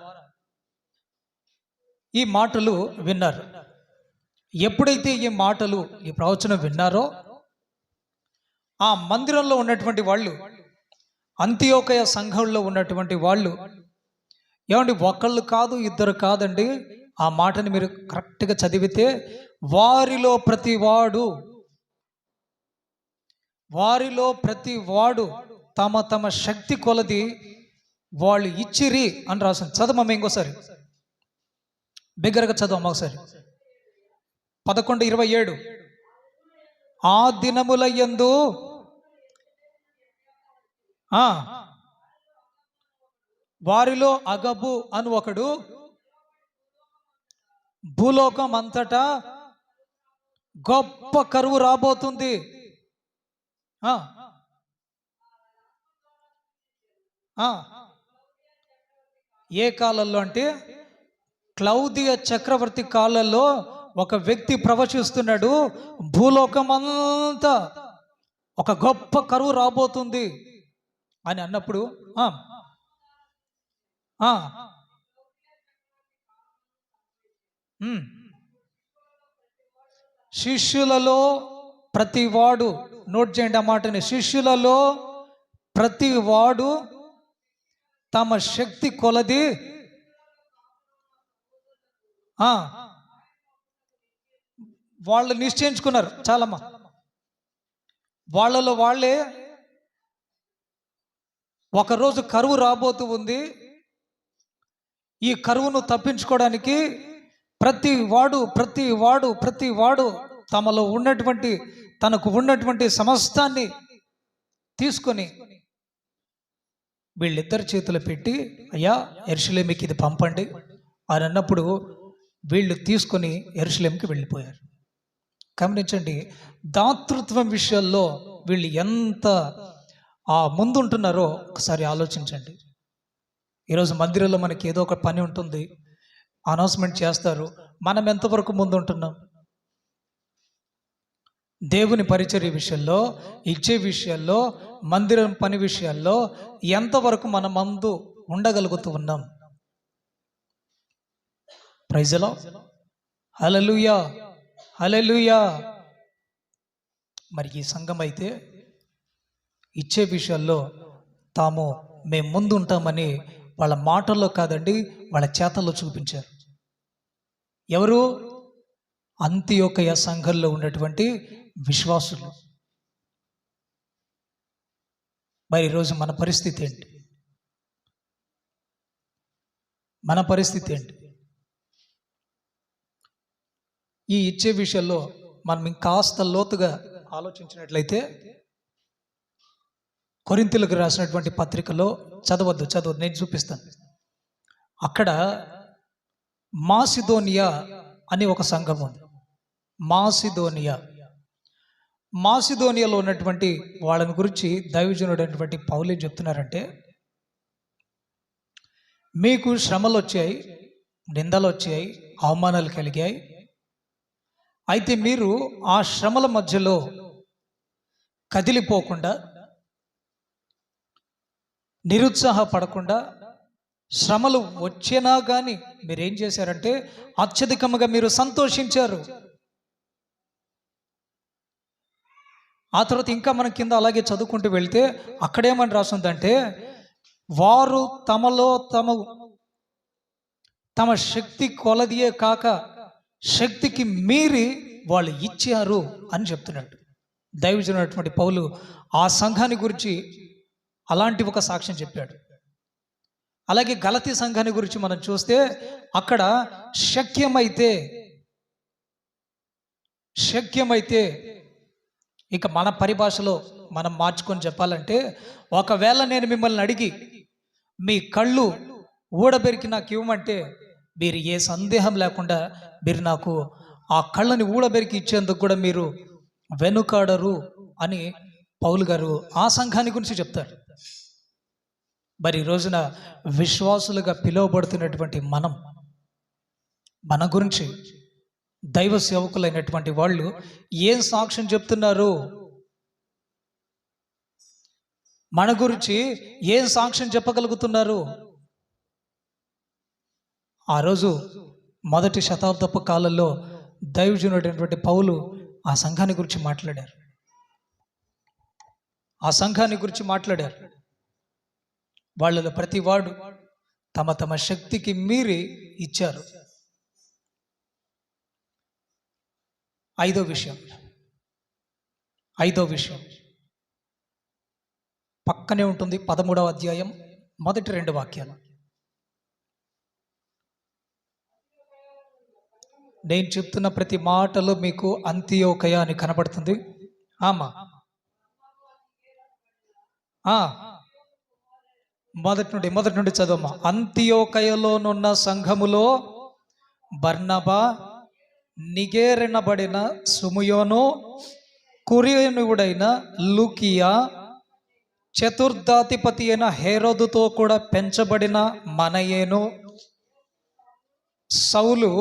ఈ మాటలు విన్నారు. ఎప్పుడైతే ఈ మాటలు, ఈ ప్రవచనం విన్నారో ఆ మందిరంలో ఉన్నటువంటి వాళ్ళు, అంతియోకయ సంఘంలో ఉన్నటువంటి వాళ్ళు, ఏమండి ఒకళ్ళు కాదు ఇద్దరు కాదండి, ఆ మాటని మీరు కరెక్ట్గా చదివితే వారిలో ప్రతి వాడు తమ తమ శక్తి కొలది వాళ్ళు ఇచ్చిరి అని రాసింది. చదవమ్మ ఇంకోసారి, బిగ్గరగా చదవమ్మ ఒకసారి. 11:27 ఆ దినముల యందు వారిలో అగబు అని ఒకడు భూలోకం అంతటా గొప్ప కరువు రాబోతుంది. ఏ కాలంలో అంటే క్లౌదియ చక్రవర్తి కాలంలో ఒక వ్యక్తి ప్రవచిస్తున్నాడు, భూలోకమంతా ఒక గొప్ప కరువు రాబోతుంది అని అన్నప్పుడు శిష్యులలో ప్రతివాడు, నోట్ చేయండి ఆ మాటని, శిష్యులలో ప్రతివాడు తమ శక్తి కొలది వాళ్ళు నిశ్చయించుకున్నారు. చాలమ్మా, వాళ్ళలో వాళ్ళే ఒకరోజు కరువు రాబోతూ ఉంది, ఈ కరువును తప్పించుకోవడానికి ప్రతి వాడు తమలో ఉన్నటువంటి, తనకు ఉన్నటువంటి సమస్తాన్ని తీసుకొని వీళ్ళిద్దరి చేతులు పెట్టి, అయ్యా యెరూషలేముకి ఇది పంపండి అని అన్నప్పుడు వీళ్ళు తీసుకొని యెరూషలేముకి వెళ్ళిపోయారు. గమనించండి, దాతృత్వం విషయాల్లో వీళ్ళు ఎంత ముందుంటున్నారో ఒకసారి ఆలోచించండి. ఈరోజు మందిరంలో మనకి ఏదో ఒక పని ఉంటుంది, అనౌన్స్మెంట్ చేస్తారు, మనం ఎంతవరకు ముందుంటున్నాం? దేవుని పరిచర్య విషయంలో, ఇచ్చే విషయాల్లో, మందిరం పని విషయాల్లో ఎంతవరకు మన ముందు ఉండగలుగుతూ ఉన్నాం? ప్రైజ్ ది లార్డ్, హల్లెలూయా, హల్లెలూయా. మరి ఈ సంఘం అయితే ఇచ్చే విషయాల్లో మేము ముందు ఉంటామని వాళ్ళ మాటల్లో కాదండి, వాళ్ళ చేతల్లో చూపించారు. ఎవరు? అంతియోకయ సంఘంలో ఉన్నటువంటి విశ్వాసులు. మరి ఈరోజు మన పరిస్థితి ఏంటి? మన పరిస్థితి ఏంటి? ఈ ఇచ్చే విషయంలో మనం ఇంకాస్త లోతుగా ఆలోచించినట్లయితే, కొరింథీయులకు రాసినటువంటి పత్రికలో చదవద్దు, నేను చూపిస్తాను. అక్కడ మాసిదోనియా అని ఒక సంఘం ఉంది. మాసిదోనియాలో ఉన్నటువంటి వాళ్ళని గురించి దైవజనుడైనటువంటి పౌలు ఏం చెప్తున్నారంటే, మీకు శ్రమలు వచ్చాయి, నిందలు వచ్చాయి, అవమానాలు కలిగాయి. అయితే మీరు ఆ శ్రమల మధ్యలో కదిలిపోకుండా, నిరుత్సాహపడకుండా, శ్రమలు వచ్చినా కానీ మీరేం చేశారంటే అత్యధికంగా మీరు సంతోషించారు. ఆ తర్వాత ఇంకా మనం కింద అలాగే చదువుకుంటూ వెళ్తే అక్కడేమని రాస్తుందంటే, వారు తమలో తమ శక్తి కొలదియే కాక శక్తికి మీరి వాళ్ళు ఇచ్చారు అని చెప్తున్నాడు దైవజనుడైనటువంటి పౌలు. ఆ సంఘాన్ని గురించి అలాంటి ఒక సాక్ష్యం చెప్పాడు. అలాగే గలతీ సంఘాన్ని గురించి మనం చూస్తే అక్కడ శక్యమైతే ఇక మన పరిభాషలో మనం మార్చుకొని చెప్పాలంటే, ఒకవేళ నేను మిమ్మల్ని అడిగి మీ కళ్ళు ఊడబెరికి నాకు ఇవ్వమంటే మీరు ఏ సందేహం లేకుండా మీరు నాకు ఆ కళ్ళని ఊడబెరికి ఇచ్చేందుకు కూడా మీరు వెనుకాడరు అని పౌలు గారు ఆ సంఘాన్ని గురించి చెప్తారు. మరి ఈ రోజున విశ్వాసులుగా పిలువబడుతున్నటువంటి మన గురించి దైవ సేవకులైనటువంటి వాళ్ళు ఏం సాక్ష్యం చెప్తున్నారు? మన గురించి ఏం సాక్ష్యం చెప్పగలుగుతున్నారు? ఆ రోజు మొదటి శతాబ్దపు కాలంలో దైవజనుడైనటువంటి పౌలు ఆ సంఘాన్ని గురించి మాట్లాడారు. వాళ్ళలో ప్రతి వాడు తమ శక్తికి మీరి ఇచ్చారు. ఐదో విషయం పక్కనే ఉంటుంది. 13వ అధ్యాయం మొదటి 2 వాక్యాలు. నేను చెప్తున్న ప్రతి మాటలో మీకు అంతియోకయ అని కనబడుతుంది. మొదటి నుండి చదవమ్మా. అంతియోకయలోనున్న సంఘములో బర్నబా, నిగేరెనబడిన సుముయోను, కురేనుడైన లూకియా, చతుర్థాధిపతి అయిన హేరోదుతో కూడా పెంచబడిన మనయేను, సౌలు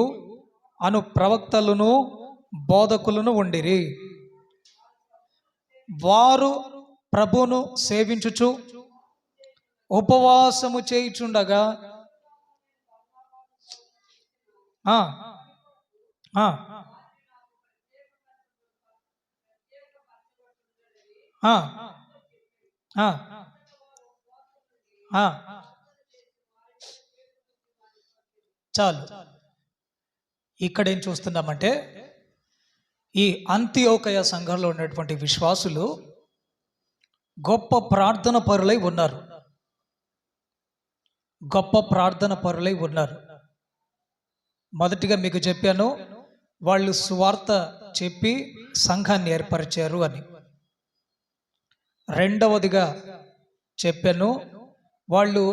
అను ప్రవక్తలను బోధకులను ఉండిరి. వారు ప్రభువును సేవించుచు ఉపవాసము చేయుచుండగా చాలు. ఇక్కడ ఏం చూస్తున్నామంటే, ఈ అంతియోకయ సంఘంలో ఉన్నటువంటి విశ్వాసులు గొప్ప ప్రార్థన పరులై ఉన్నారు. మొదటిగా మీకు చెప్పాను, వాళ్ళు సువార్త చెప్పి సంఘాన్ని ఏర్పరిచారు అని. రెండవదిగా చెప్పాను, వాళ్ళు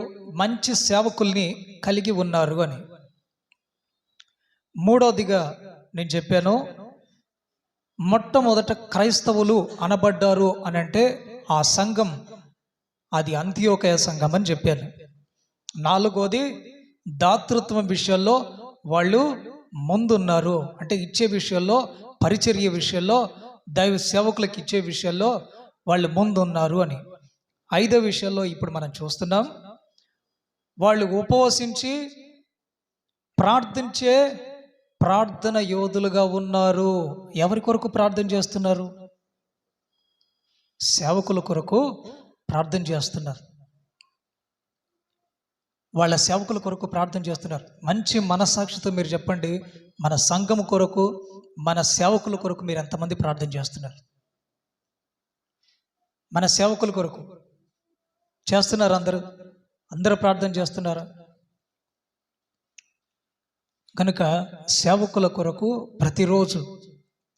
మంచి సేవకుల్ని కలిగి ఉన్నారు అని. మూడవదిగా నేను చెప్పాను, మొట్టమొదట క్రైస్తవులు అనబడ్డారు అని అంటే ఆ సంఘం అది అంతియోకయ సంఘం అని చెప్పాను. నాలుగోది, దాతృత్వం విషయంలో వాళ్ళు ముందున్నారు, అంటే ఇచ్చే విషయంలో, పరిచర్య విషయంలో, దైవ సేవకులకు ఇచ్చే విషయంలో వాళ్ళు ముందున్నారు అని. ఐదో విషయంలో ఇప్పుడు మనం చూస్తున్నాం, వాళ్ళు ఉపవసించి ప్రార్థించే ప్రార్థన యోధులుగా ఉన్నారు. ఎవరి కొరకు ప్రార్థన చేస్తున్నారు? సేవకుల కొరకు ప్రార్థన చేస్తున్నారు. వాళ్ళ సేవకుల కొరకు ప్రార్థన చేస్తున్నారు. మంచి మనస్సాక్షితో మీరు చెప్పండి, మన సంఘం కొరకు, మన సేవకుల కొరకు మీరు ఎంతమంది ప్రార్థన చేస్తున్నారు? మన సేవకుల కొరకు చేస్తున్నారు? అందరూ ప్రార్థన చేస్తున్నారా? కనుక సేవకుల కొరకు ప్రతిరోజు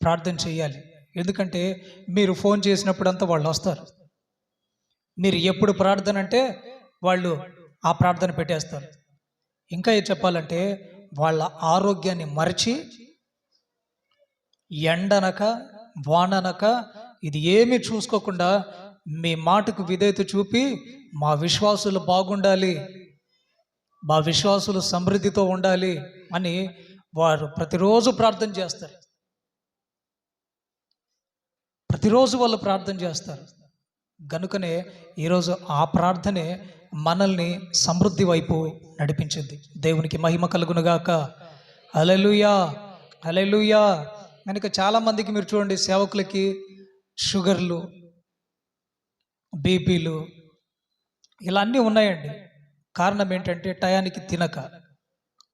ప్రార్థన చేయాలి. ఎందుకంటే మీరు ఫోన్ చేసినప్పుడంతా వాళ్ళు వస్తారు. మీరు ఎప్పుడు ప్రార్థన అంటే వాళ్ళు ఆ ప్రార్థన పెట్టేస్తారు. ఇంకా ఏం చెప్పాలంటే, వాళ్ళ ఆరోగ్యాన్ని మరచి ఎండనక వాననక ఇది ఏమీ చూసుకోకుండా మీ మాటకు విధేయత చూపి, మా విశ్వాసులు బాగుండాలి, మా విశ్వాసులు సమృద్ధితో ఉండాలి అని వారు ప్రతిరోజు ప్రార్థన చేస్తారు. ప్రతిరోజు వాళ్ళు ప్రార్థన చేస్తారు. కనుకనే ఈరోజు ఆ ప్రార్థనే మనల్ని సమృద్ధి వైపు నడిపించింది. దేవునికి మహిమ కలుగునుగాక. హల్లెలూయా, హల్లెలూయా. కనుక చాలామందికి మీరు చూడండి, సేవకులకి షుగర్లు, బీపీలు ఇలా అన్నీ ఉన్నాయండి. కారణం ఏంటంటే టయానికి తినక,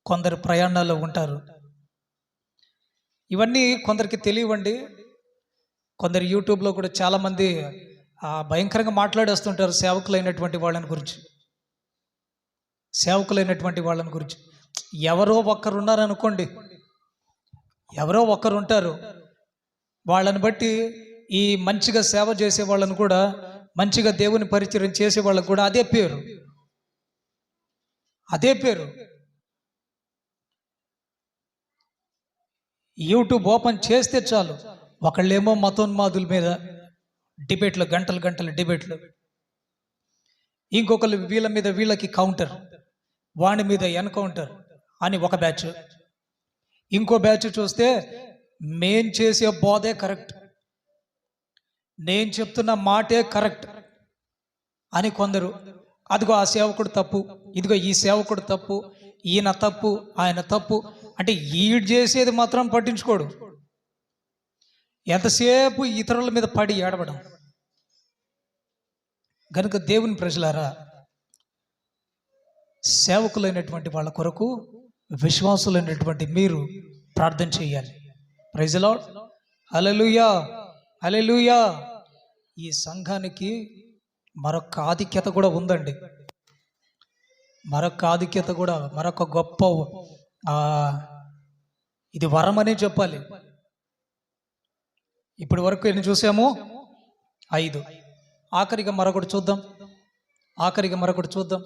కొందరు ప్రయాణాల్లో ఉంటారు. ఇవన్నీ కొందరికి తెలియవండి. కొందరు యూట్యూబ్లో కూడా చాలామంది భయంకరంగా మాట్లాడేస్తుంటారు సేవకులైనటువంటి వాళ్ళని గురించి. సేవకులైనటువంటి వాళ్ళని గురించి. ఎవరో ఒక్కరు ఉన్నారనుకోండి, ఎవరో ఒక్కరు ఉంటారు, వాళ్ళని బట్టి ఈ మంచిగా సేవ చేసే వాళ్ళని కూడా, మంచిగా దేవుని పరిచయం చేసే వాళ్ళకు కూడా అదే పేరు, అదే పేరు. యూట్యూబ్ ఓపెన్ చేస్తే చాలు, ఒకళ్ళేమో మతోన్మాదుల మీద డిబేట్లు, గంటలు గంటల డిబేట్లు, ఇంకొకరు వీళ్ళ మీద వీళ్ళకి కౌంటర్, వాడి మీద ఎన్కౌంటర్ అని ఒక బ్యాచ్. ఇంకో బ్యాచ్ చూస్తే మేం చేసే బోధే కరెక్ట్, నేను చెప్తున్న మాటే కరెక్ట్ అని కొందరు. అదిగో ఆ సేవకుడు తప్పు, ఇదిగో ఈ సేవకుడు తప్పు, ఈయన తప్పు, ఆయన తప్పు అంటే ఈడు చేసేది మాత్రం పట్టించుకోడు. ఎంతసేపు ఇతరుల మీద పడి ఏడవడం. కనుక దేవుని ప్రజలారా, సేవకులైనటువంటి వాళ్ళ కొరకు విశ్వాసులైనటువంటి మీరు ప్రార్థన చేయాలి. Praise the Lord. Hallelujah, hallelujah. ఈ సంఘానికి మరొక ఆధిక్యత కూడా ఉందండి, మరొక ఆధిక్యత కూడా, మరొక గొప్ప ఇది వరం అనే చెప్పాలి. ఇప్పటి వరకు ఎన్ని చూసాము? 5. ఆఖరిగా మరొకటి చూద్దాం, ఆఖరిగా మరొకటి చూద్దాం.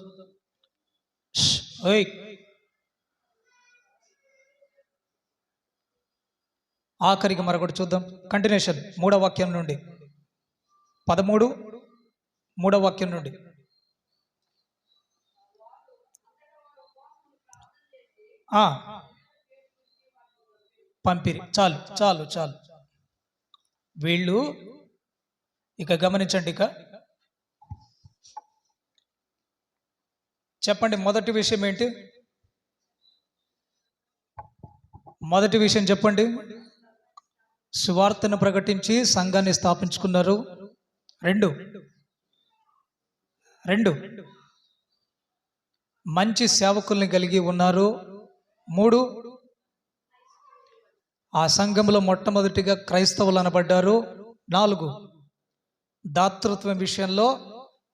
ఆఖరిగా మరొకటి చూద్దాం. కంటిన్యూషన్ 3వ వాక్యం నుండి 13, 3వ వాక్యం నుండి. పంపిరి. చాలు చాలు చాలు. వీళ్ళు ఇక గమనించండి, ఇక చెప్పండి. మొదటి విషయం ఏంటి? మొదటి విషయం చెప్పండి. సువార్తను ప్రకటించి సంఘాన్ని స్థాపించుకున్నారు. 2 మంచి సేవకుల్ని కలిగి ఉన్నారు. 3 ఆ సంఘంలో మొట్టమొదటిగా క్రైస్తవులు అనబడ్డారు. 4 దాతృత్వం విషయంలో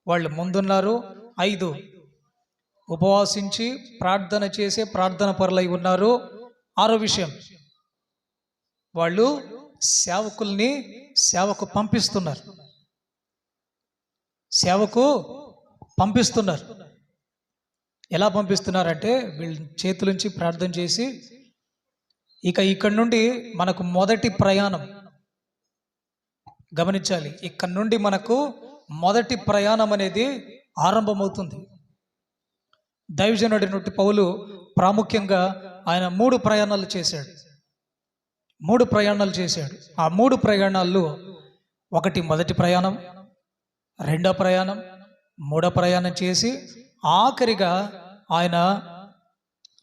వాళ్ళు ముందున్నారు. 5 ఉపవాసించి ప్రార్థన చేసే ప్రార్థన పరులై ఉన్నారు. 6 విషయం, వాళ్ళు సేవకుల్ని సేవకు పంపిస్తున్నారు, సేవకు పంపిస్తున్నారు. ఎలా పంపిస్తున్నారంటే వీళ్ళ చేతులుంచి ప్రార్థన చేసి, ఇక ఇక్కడి నుండి మనకు మొదటి ప్రయాణం గమనించాలి. ఇక్కడ నుండి మనకు మొదటి ప్రయాణం అనేది ఆరంభమవుతుంది. దైవజనుడి పౌలు ప్రాముఖ్యంగా ఆయన 3 ప్రయాణాలు చేశాడు. 3 ప్రయాణాలు చేశాడు. ఆ 3 ప్రయాణాల్లో ఒకటి మొదటి ప్రయాణం, 2వ ప్రయాణం, 3వ ప్రయాణం చేసి ఆఖరిగా ఆయన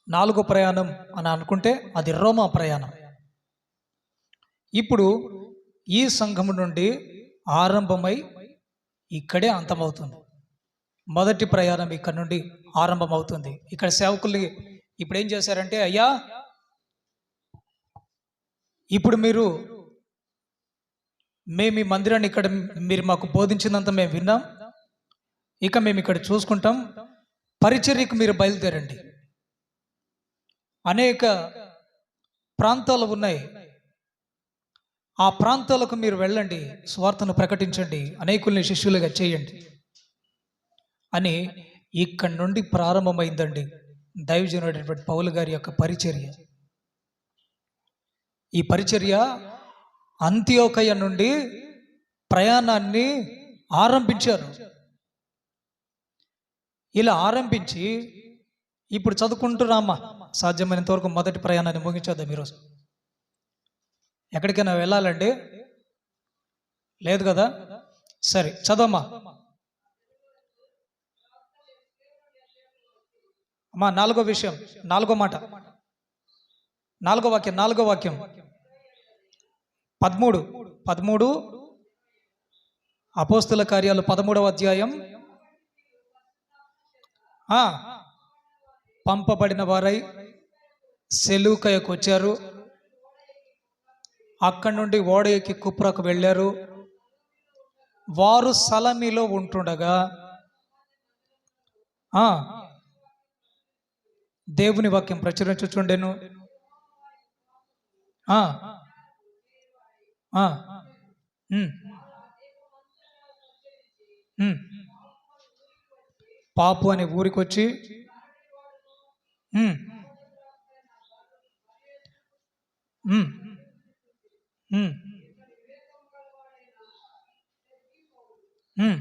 4వ ప్రయాణం అని అనుకుంటే అది రోమా ప్రయాణం. ఇప్పుడు ఈ సంఘం నుండి ఆరంభమై ఇక్కడే అంతమవుతుంది. మొదటి ప్రయాణం ఇక్కడ నుండి ఆరంభమవుతుంది. ఇక్కడ సేవకుల్ని ఇప్పుడు ఏం చేశారంటే, అయ్యా ఇప్పుడు మేము ఈ మందిరాన్ని ఇక్కడ మీరు మాకు బోధించినంత మేము విన్నాం, ఇక మేము ఇక్కడ చూసుకుంటాం, పరిచర్యకు మీరు బయలుదేరండి. అనేక ప్రాంతాలు ఉన్నాయి, ఆ ప్రాంతాలకు మీరు వెళ్ళండి, సువార్తను ప్రకటించండి, అనేకుల్ని శిష్యులుగా చేయండి అని ఇక్కడి నుండి ప్రారంభమైందండి దైవజనుడైనటువంటి పౌలు గారి యొక్క పరిచర్య. ఈ పరిచర్య అంతియోకయ నుండి ప్రయాణాన్ని ఆరంభించారు. ఇలా ఆరంభించి ఇప్పుడు చదువుకుంటూ రామ్మా, సాధ్యమైనంత వరకు మొదటి ప్రయాణాన్ని ముగించేద్దాం. ఈరోజు ఎక్కడికైనా వెళ్ళాలండి? లేదు కదా? సరే చదవమ్మా అమ్మా. 4వ విషయం, 4వ మాట, 4వ వాక్యం 13 అపోస్తుల కార్యాలు 13వ అధ్యాయం. పంపబడిన వారై సెలూకయకు వచ్చారు, అక్కడి నుండి ఓడ ఎక్కి కుప్రకు వెళ్ళారు. వారు సలమిలో ఉంటుండగా దేవుని వాక్యం ప్రచురించుచుండెను. ఆ, ఆ, ఉమ్, ఉమ్. పాపు అనే ఊరికి వచ్చి ఉమ్, ఉమ్, ఉమ్, ఉమ్.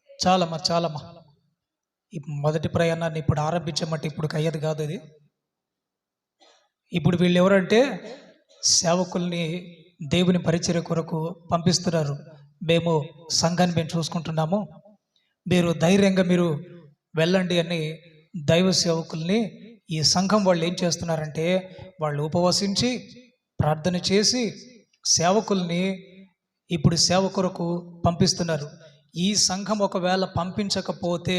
చాలమ్మా, చాలమ్మా. ఈ మొదటి ప్రయాణాన్ని ఇప్పుడు ఆరంభించమంటే ఇప్పుడు అయ్యేది కాదు అది. ఇప్పుడు వీళ్ళు ఎవరంటే సేవకుల్ని దేవుని పరిచర్య కొరకు పంపిస్తున్నారు. మేము సంఘాన్ని మేము చూసుకుంటున్నాము, మీరు ధైర్యంగా మీరు వెళ్ళండి అని దైవ సేవకుల్ని ఈ సంఘం వాళ్ళు ఏం చేస్తున్నారంటే వాళ్ళు ఉపవసించి ప్రార్థన చేసి సేవకుల్ని ఇప్పుడు సేవ కొరకు పంపిస్తున్నారు. ఈ సంఘం ఒకవేళ పంపించకపోతే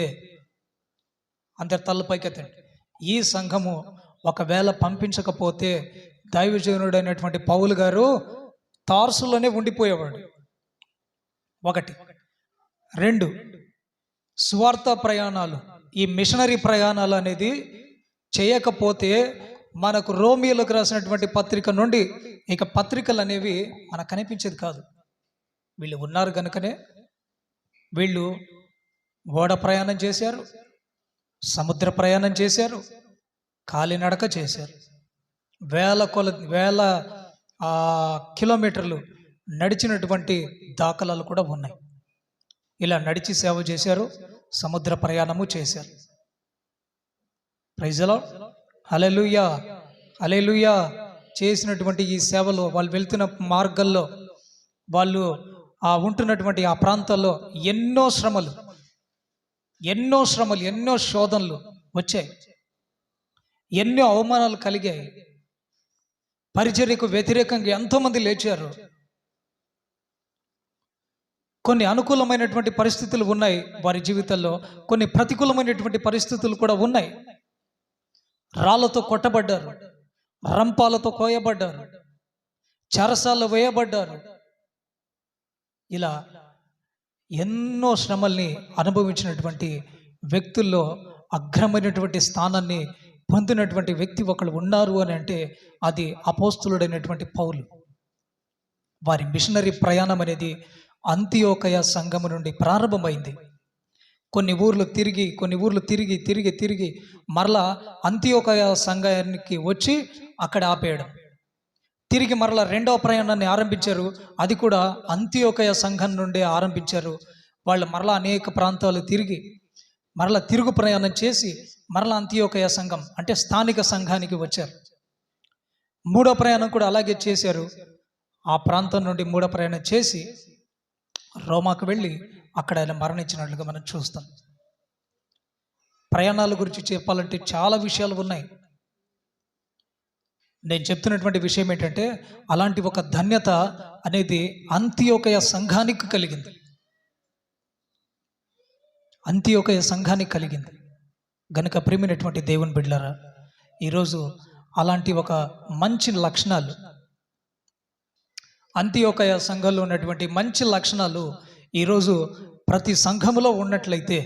అందరి తలపైకెత్తండి. ఈ సంఘము ఒకవేళ పంపించకపోతే దైవజనుడైనటువంటి పౌలు గారు తార్సులోనే ఉండిపోయేవాడు. ఒకటి. రెండు, సువార్త ప్రయాణాలు, ఈ మిషనరీ ప్రయాణాలు అనేది చేయకపోతే మనకు రోమియోలకు రాసినటువంటి పత్రిక నుండి ఇక పత్రికలు అనేవి మనకు కనిపించేది కాదు. వీళ్ళు ఉన్నారు కనుకనే వీళ్ళు ఓడ ప్రయాణం చేశారు, సముద్ర ప్రయాణం చేశారు, కాలినడక చేశారు, వేల కిలోమీటర్లు నడిచినటువంటి దాఖలాలు కూడా ఉన్నాయి. ఇలా నడిచి సేవ చేశారు, సముద్ర ప్రయాణము చేశారు. Praise the Lord. Hallelujah, hallelujah. చేసినటువంటి ఈ సేవలో వాళ్ళు వెళ్తున్న మార్గంలో వాళ్ళు ఉంటున్నటువంటి ఆ ప్రాంతాల్లో ఎన్నో శ్రమలు, ఎన్నో శోధనలు వచ్చాయి, ఎన్నో అవమానాలు కలిగాయి. పరిచర్యకు వ్యతిరేకంగా ఎంతోమంది లేచారు. కొన్ని అనుకూలమైనటువంటి పరిస్థితులు ఉన్నాయి వారి జీవితంలో, కొన్ని ప్రతికూలమైనటువంటి పరిస్థితులు కూడా ఉన్నాయి. రాళ్లతో కొట్టబడ్డారు, రంపాలతో కోయబడ్డారు, చెరసాల్లో వేయబడ్డారు. ఇలా ఎన్నో శ్రమల్ని అనుభవించినటువంటి వ్యక్తుల్లో అగ్రమైనటువంటి స్థానాన్ని పొందినటువంటి వ్యక్తి ఒకళ్ళు ఉన్నారు అని అంటే అది అపోస్తులుడైనటువంటి పౌలు. వారి మిషనరీ ప్రయాణం అనేది అంతియోకయ సంఘము నుండి ప్రారంభమైంది. కొన్ని ఊర్లు తిరిగి మరలా అంతియోకయ సంఘానికి వచ్చి అక్కడ ఆపేయడం. తిరిగి మరలా రెండవ ప్రయాణాన్ని ఆరంభించారు. అది కూడా అంతియోకయ సంఘం నుండే ఆరంభించారు. వాళ్ళు మరలా అనేక ప్రాంతాలు తిరిగి మరలా తిరుగు ప్రయాణం చేసి మరలా అంతియోకయ సంఘం అంటే స్థానిక సంఘానికి వచ్చారు. మూడో ప్రయాణం కూడా అలాగే చేశారు. ఆ ప్రాంతం నుండి మూడో ప్రయాణం చేసి రోమాకు వెళ్ళి అక్కడ ఆయన మరణించినట్లుగా మనం చూస్తాం. ప్రయాణాల గురించి చెప్పాలంటే చాలా విషయాలు ఉన్నాయి. నేను చెప్తున్నటువంటి విషయం ఏంటంటే అలాంటి ఒక ధన్యత అనేది అంతియోకయ సంఘానికి కలిగింది. అంతియోకయ సంఘానికి కలిగింది గనుక ప్రియమైనటువంటి దేవుని బిడ్డలారా, ఈరోజు అలాంటి ఒక మంచి లక్షణాలు, అంతియోకయ సంఘంలో ఉన్నటువంటి మంచి లక్షణాలు ఈరోజు ప్రతి సంఘములో ఉన్నట్లయితే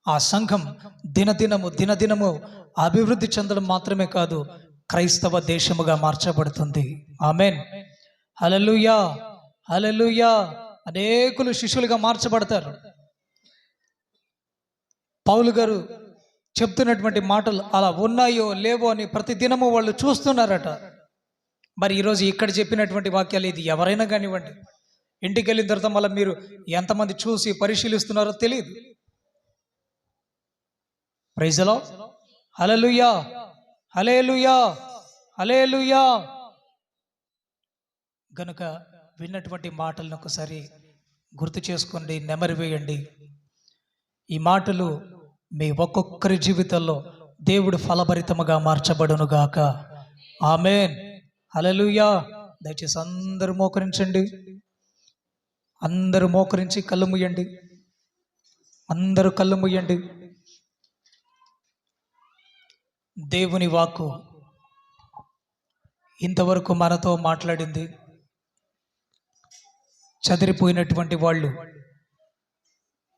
ఆ సంఘం దినదినము అభివృద్ధి చెందడం మాత్రమే కాదు, క్రైస్తవ దేశముగా మార్చబడుతుంది. ఆమెన్. హల్లెలూయా, హల్లెలూయా. అనేకులు శిష్యులుగా మార్చబడతారు. పౌలు గారు చెప్తున్నటువంటి మాటలు అలా ఉన్నాయో లేవో అని ప్రతి దినము వాళ్ళు చూస్తున్నారట. మరి ఈరోజు ఇక్కడ చెప్పినటువంటి వాక్యాలు ఇది ఎవరైనా కానివ్వండి, ఇంటికి వెళ్ళిన తర్వాత మళ్ళీ మీరు ఎంతమంది చూసి పరిశీలిస్తున్నారో తెలియదు. Praise the Lord. Hallelujah, hallelujah, hallelujah. గనుక విన్నటువంటి మాటలను ఒకసారి గుర్తు చేసుకోండి, నెమరు వేయండి. ఈ మాటలు మీ ఒక్కొక్కరి జీవితంలో దేవుడు ఫలభరితముగా మార్చబడును గాక. ఆమేన్. హల్లెలూయా. దయచేసి అందరూ మోకరించండి. అందరూ మోకరించి కళ్ళు మూయండి. అందరూ కళ్ళు మూయండి. దేవుని వాక్కు ఇంతవరకు మనతో మాట్లాడింది. చెదిరిపోయినటువంటి వాళ్ళు,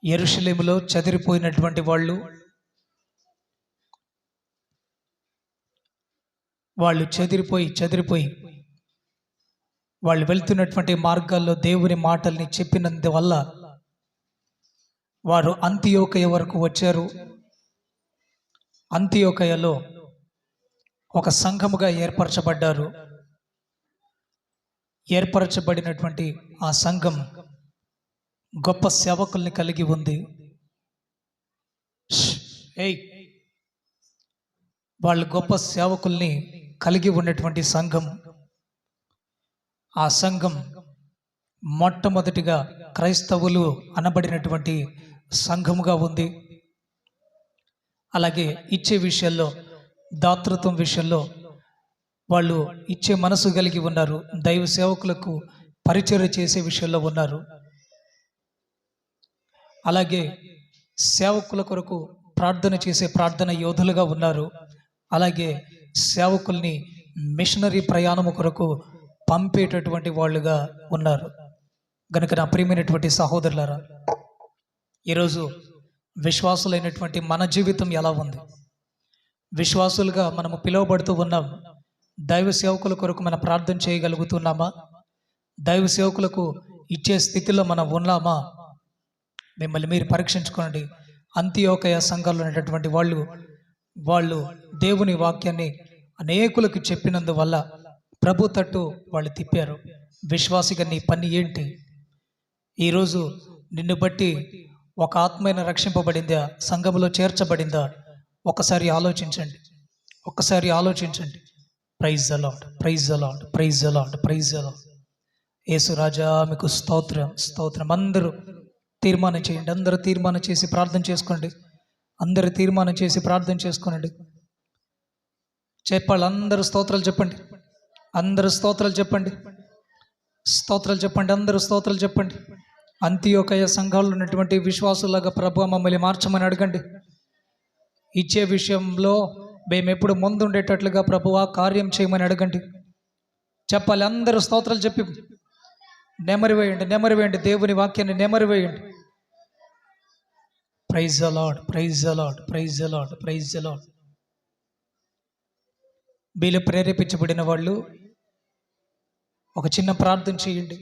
యెరూషలేములో చెదిరిపోయినటువంటి వాళ్ళు, చెదిరిపోయి వాళ్ళు వెళ్తున్నటువంటి మార్గాల్లో దేవుని మాటల్ని చెప్పినందువల్ల వారు అంతియోకయ వరకు వచ్చారు. అంతియోకయలో ఒక సంఘముగా ఏర్పరచబడ్డారు. ఏర్పరచబడినటువంటి ఆ సంఘం గొప్ప సేవకుల్ని కలిగి ఉంది. వాళ్ళు గొప్ప సేవకుల్ని కలిగి ఉన్నటువంటి సంఘం. ఆ సంఘం మొట్టమొదటిగా క్రైస్తవులు అనబడినటువంటి సంఘముగా ఉంది. అలాగే ఇచ్చే విషయంలో, దాతృత్వం విషయంలో వాళ్ళు ఇచ్చే మనసు కలిగి ఉన్నారు. దైవ సేవకులకు పరిచర్య చేసే విషయంలో ఉన్నారు. అలాగే సేవకుల కొరకు ప్రార్థన చేసే ప్రార్థన యోధులుగా ఉన్నారు. అలాగే సేవకుల్ని మిషనరీ ప్రయాణము కొరకు పంపేటటువంటి వాళ్ళుగా ఉన్నారు. గనుక నా ప్రియమైనటువంటి సహోదరులారా, ఈరోజు విశ్వాసులైనటువంటి మన జీవితం ఎలా ఉంది? విశ్వాసులుగా మనము పిలువబడుతూ ఉన్నాం. దైవ సేవకుల కొరకు మనం ప్రార్థన చేయగలుగుతున్నామా? దైవ సేవకులకు ఇచ్చే స్థితిలో మనం ఉన్నామా? మిమ్మల్ని మీరు పరీక్షించుకోండి. అంతియోకయ సంఘాల్లో ఉన్నటువంటి వాళ్ళు దేవుని వాక్యాన్ని అనేకులకు చెప్పినందువల్ల ప్రభు తట్టు వాళ్ళు తిప్పారు. విశ్వాసిగా నీ పని ఏంటి? ఈరోజు నిన్ను బట్టి ఒక ఆత్మైన రక్షింపబడిందా? సంఘములో చేర్చబడిందా? ఒకసారి ఆలోచించండి. Praise the Lord, praise the Lord, praise the Lord, praise the Lord. Yesu రాజా మీకు స్తోత్రం. అందరూ తీర్మానం చేయండి. అందరూ తీర్మానం చేసి ప్రార్థన చేసుకోండి. చెప్పాలి. అందరూ స్తోత్రాలు చెప్పండి. అందరూ స్తోత్రాలు చెప్పండి. అంతియోకయ సంఘాల్లో ఉన్నటువంటి విశ్వాసులాగా ప్రభు మమ్మల్ని మార్చమని అడగండి. ఇచ్చే విషయంలో మేము ఎప్పుడు ముందుండేటట్లుగా ప్రభువా కార్యం చేయమని అడగండి. చెప్పాలి. అందరూ స్తోత్రాలు చెప్పి నెమరు వేయండి. దేవుని వాక్యాన్ని నెమరు వేయండి. Praise the Lord, praise the Lord, praise the Lord, praise the Lord. వీళ్ళు ప్రేరేపించబడిన వాళ్ళు ఒక చిన్న ప్రార్థన చేయండి.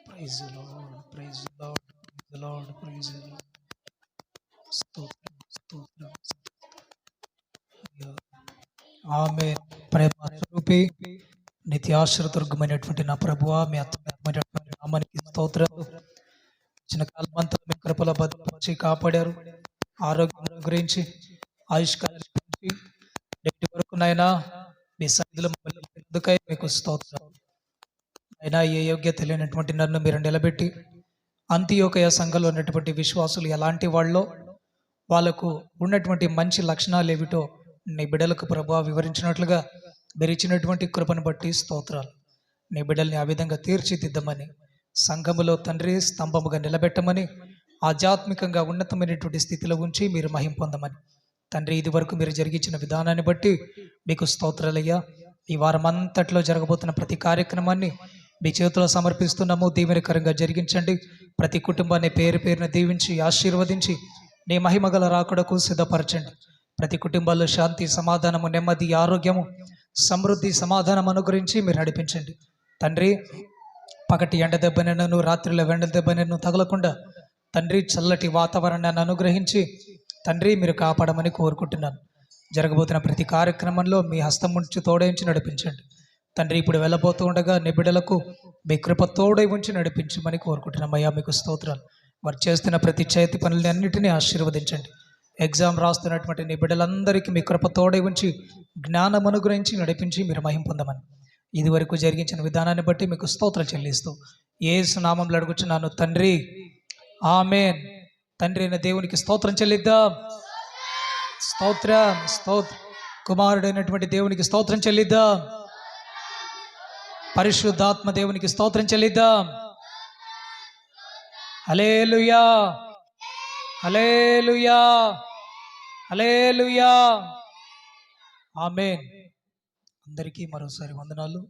Praise the Lord, praise the Lord, praise the Lord, praise the Lord. స్తోత్రం. ఆమేన్. ప్రేమ స్వరూపి నిత్యాశ్రతుర్గమైనటువంటి నా ప్రభువా, మీ అత్యున్నతమైనటువంటి నామానికి స్తోత్రం. చిన్న కాలమంతా మీ కృపలో భద్రపరిచి కాపాడారు. ఆరోగ్యం గురించి, ఆయుష్కాలం గురించి నేటి వరకు నాయనా మీ సన్నిధిలో ఎందుకై మీకు స్తోత్రం. అయినా ఏ యోగ్యత లేనటువంటి నన్ను మీరు నిలబెట్టి అంతియోకయ సంఘంలో ఉన్నటువంటి విశ్వాసులు ఎలాంటి వాళ్ళో, వాళ్ళకు ఉన్నటువంటి మంచి లక్షణాలు ఏమిటో నీ బిడ్డలకు ప్రభువా వివరించినట్లుగా మీరు ఇచ్చినటువంటి కృపను బట్టి స్తోత్రాలు. నీ బిడ్డల్ని ఆ విధంగా తీర్చిదిద్దమని, సంఘములో తండ్రి స్తంభముగా నిలబెట్టమని, ఆధ్యాత్మికంగా ఉన్నతమైనటువంటి స్థితిలో ఉంచి మీరు మహిం పొందమని తండ్రి, ఇది వరకు మీరు జరిగించిన విధానాన్ని బట్టి మీకు స్తోత్రాలయ్యా. ఈ వారం అంతట్లో జరగబోతున్న ప్రతి కార్యక్రమాన్ని మీ చేతిలో సమర్పిస్తున్నాము. దీవెనకరంగా జరిగించండి. ప్రతి కుటుంబాన్ని పేరు పేరున దీవించి ఆశీర్వదించి నీ మహిమగల రాకడకు సిద్ధపరచండి. ప్రతి కుటుంబాల్లో శాంతి, సమాధానము, నెమ్మది, ఆరోగ్యము, సమృద్ధి, సమాధానం అనుగ్రహించి మీరు నడిపించండి. తండ్రి, పగటి ఎండ దెబ్బనను, రాత్రిలో వెండ దెబ్బనను తగలకుండా తండ్రి చల్లటి వాతావరణాన్ని అనుగ్రహించి తండ్రి మీరు కాపాడమని కోరుకుంటున్నాను. జరగబోతున్న ప్రతి కార్యక్రమంలో మీ హస్తం ఉంచి తోడేంచి నడిపించండి. తండ్రి, ఇప్పుడు వెళ్ళబోతూ ఉండగా నీ బిడ్డలకు మీ కృప తోడై ఉంచి నడిపించమని కోరుకుంటున్నాం. అయ్యా మీకు స్తోత్రాలు. వారు చేస్తున్న ప్రతి చేతి పనులని అన్నిటినీ ఆశీర్వదించండి. ఎగ్జామ్ రాస్తున్నటువంటి నీ బిడ్డలందరికీ మీ కృప తోడై ఉంచి జ్ఞానం అనుగ్రహించి నడిపించి మీరు మహిమ పొందమని ఇదివరకు జరిగించిన విధానాన్ని బట్టి మీకు స్తోత్రాలు చెల్లిస్తూ యేసు నామములో అడుగుచున్నాను తండ్రి, ఆమేన్. తండ్రి అయిన దేవునికి స్తోత్రం చెల్లిద్దాం. స్తోత్రం, స్తోత్రం. కుమారుడైనటువంటి దేవునికి స్తోత్రం చెల్లిద్దాం. పరిశుద్ధాత్మ దేవునికి స్తోత్రం చెల్లిద్దాం. హల్లెలూయా, హల్లెలూయా, హల్లెలూయా, ఆమేన్. అందరికీ మరోసారి వందనాలు.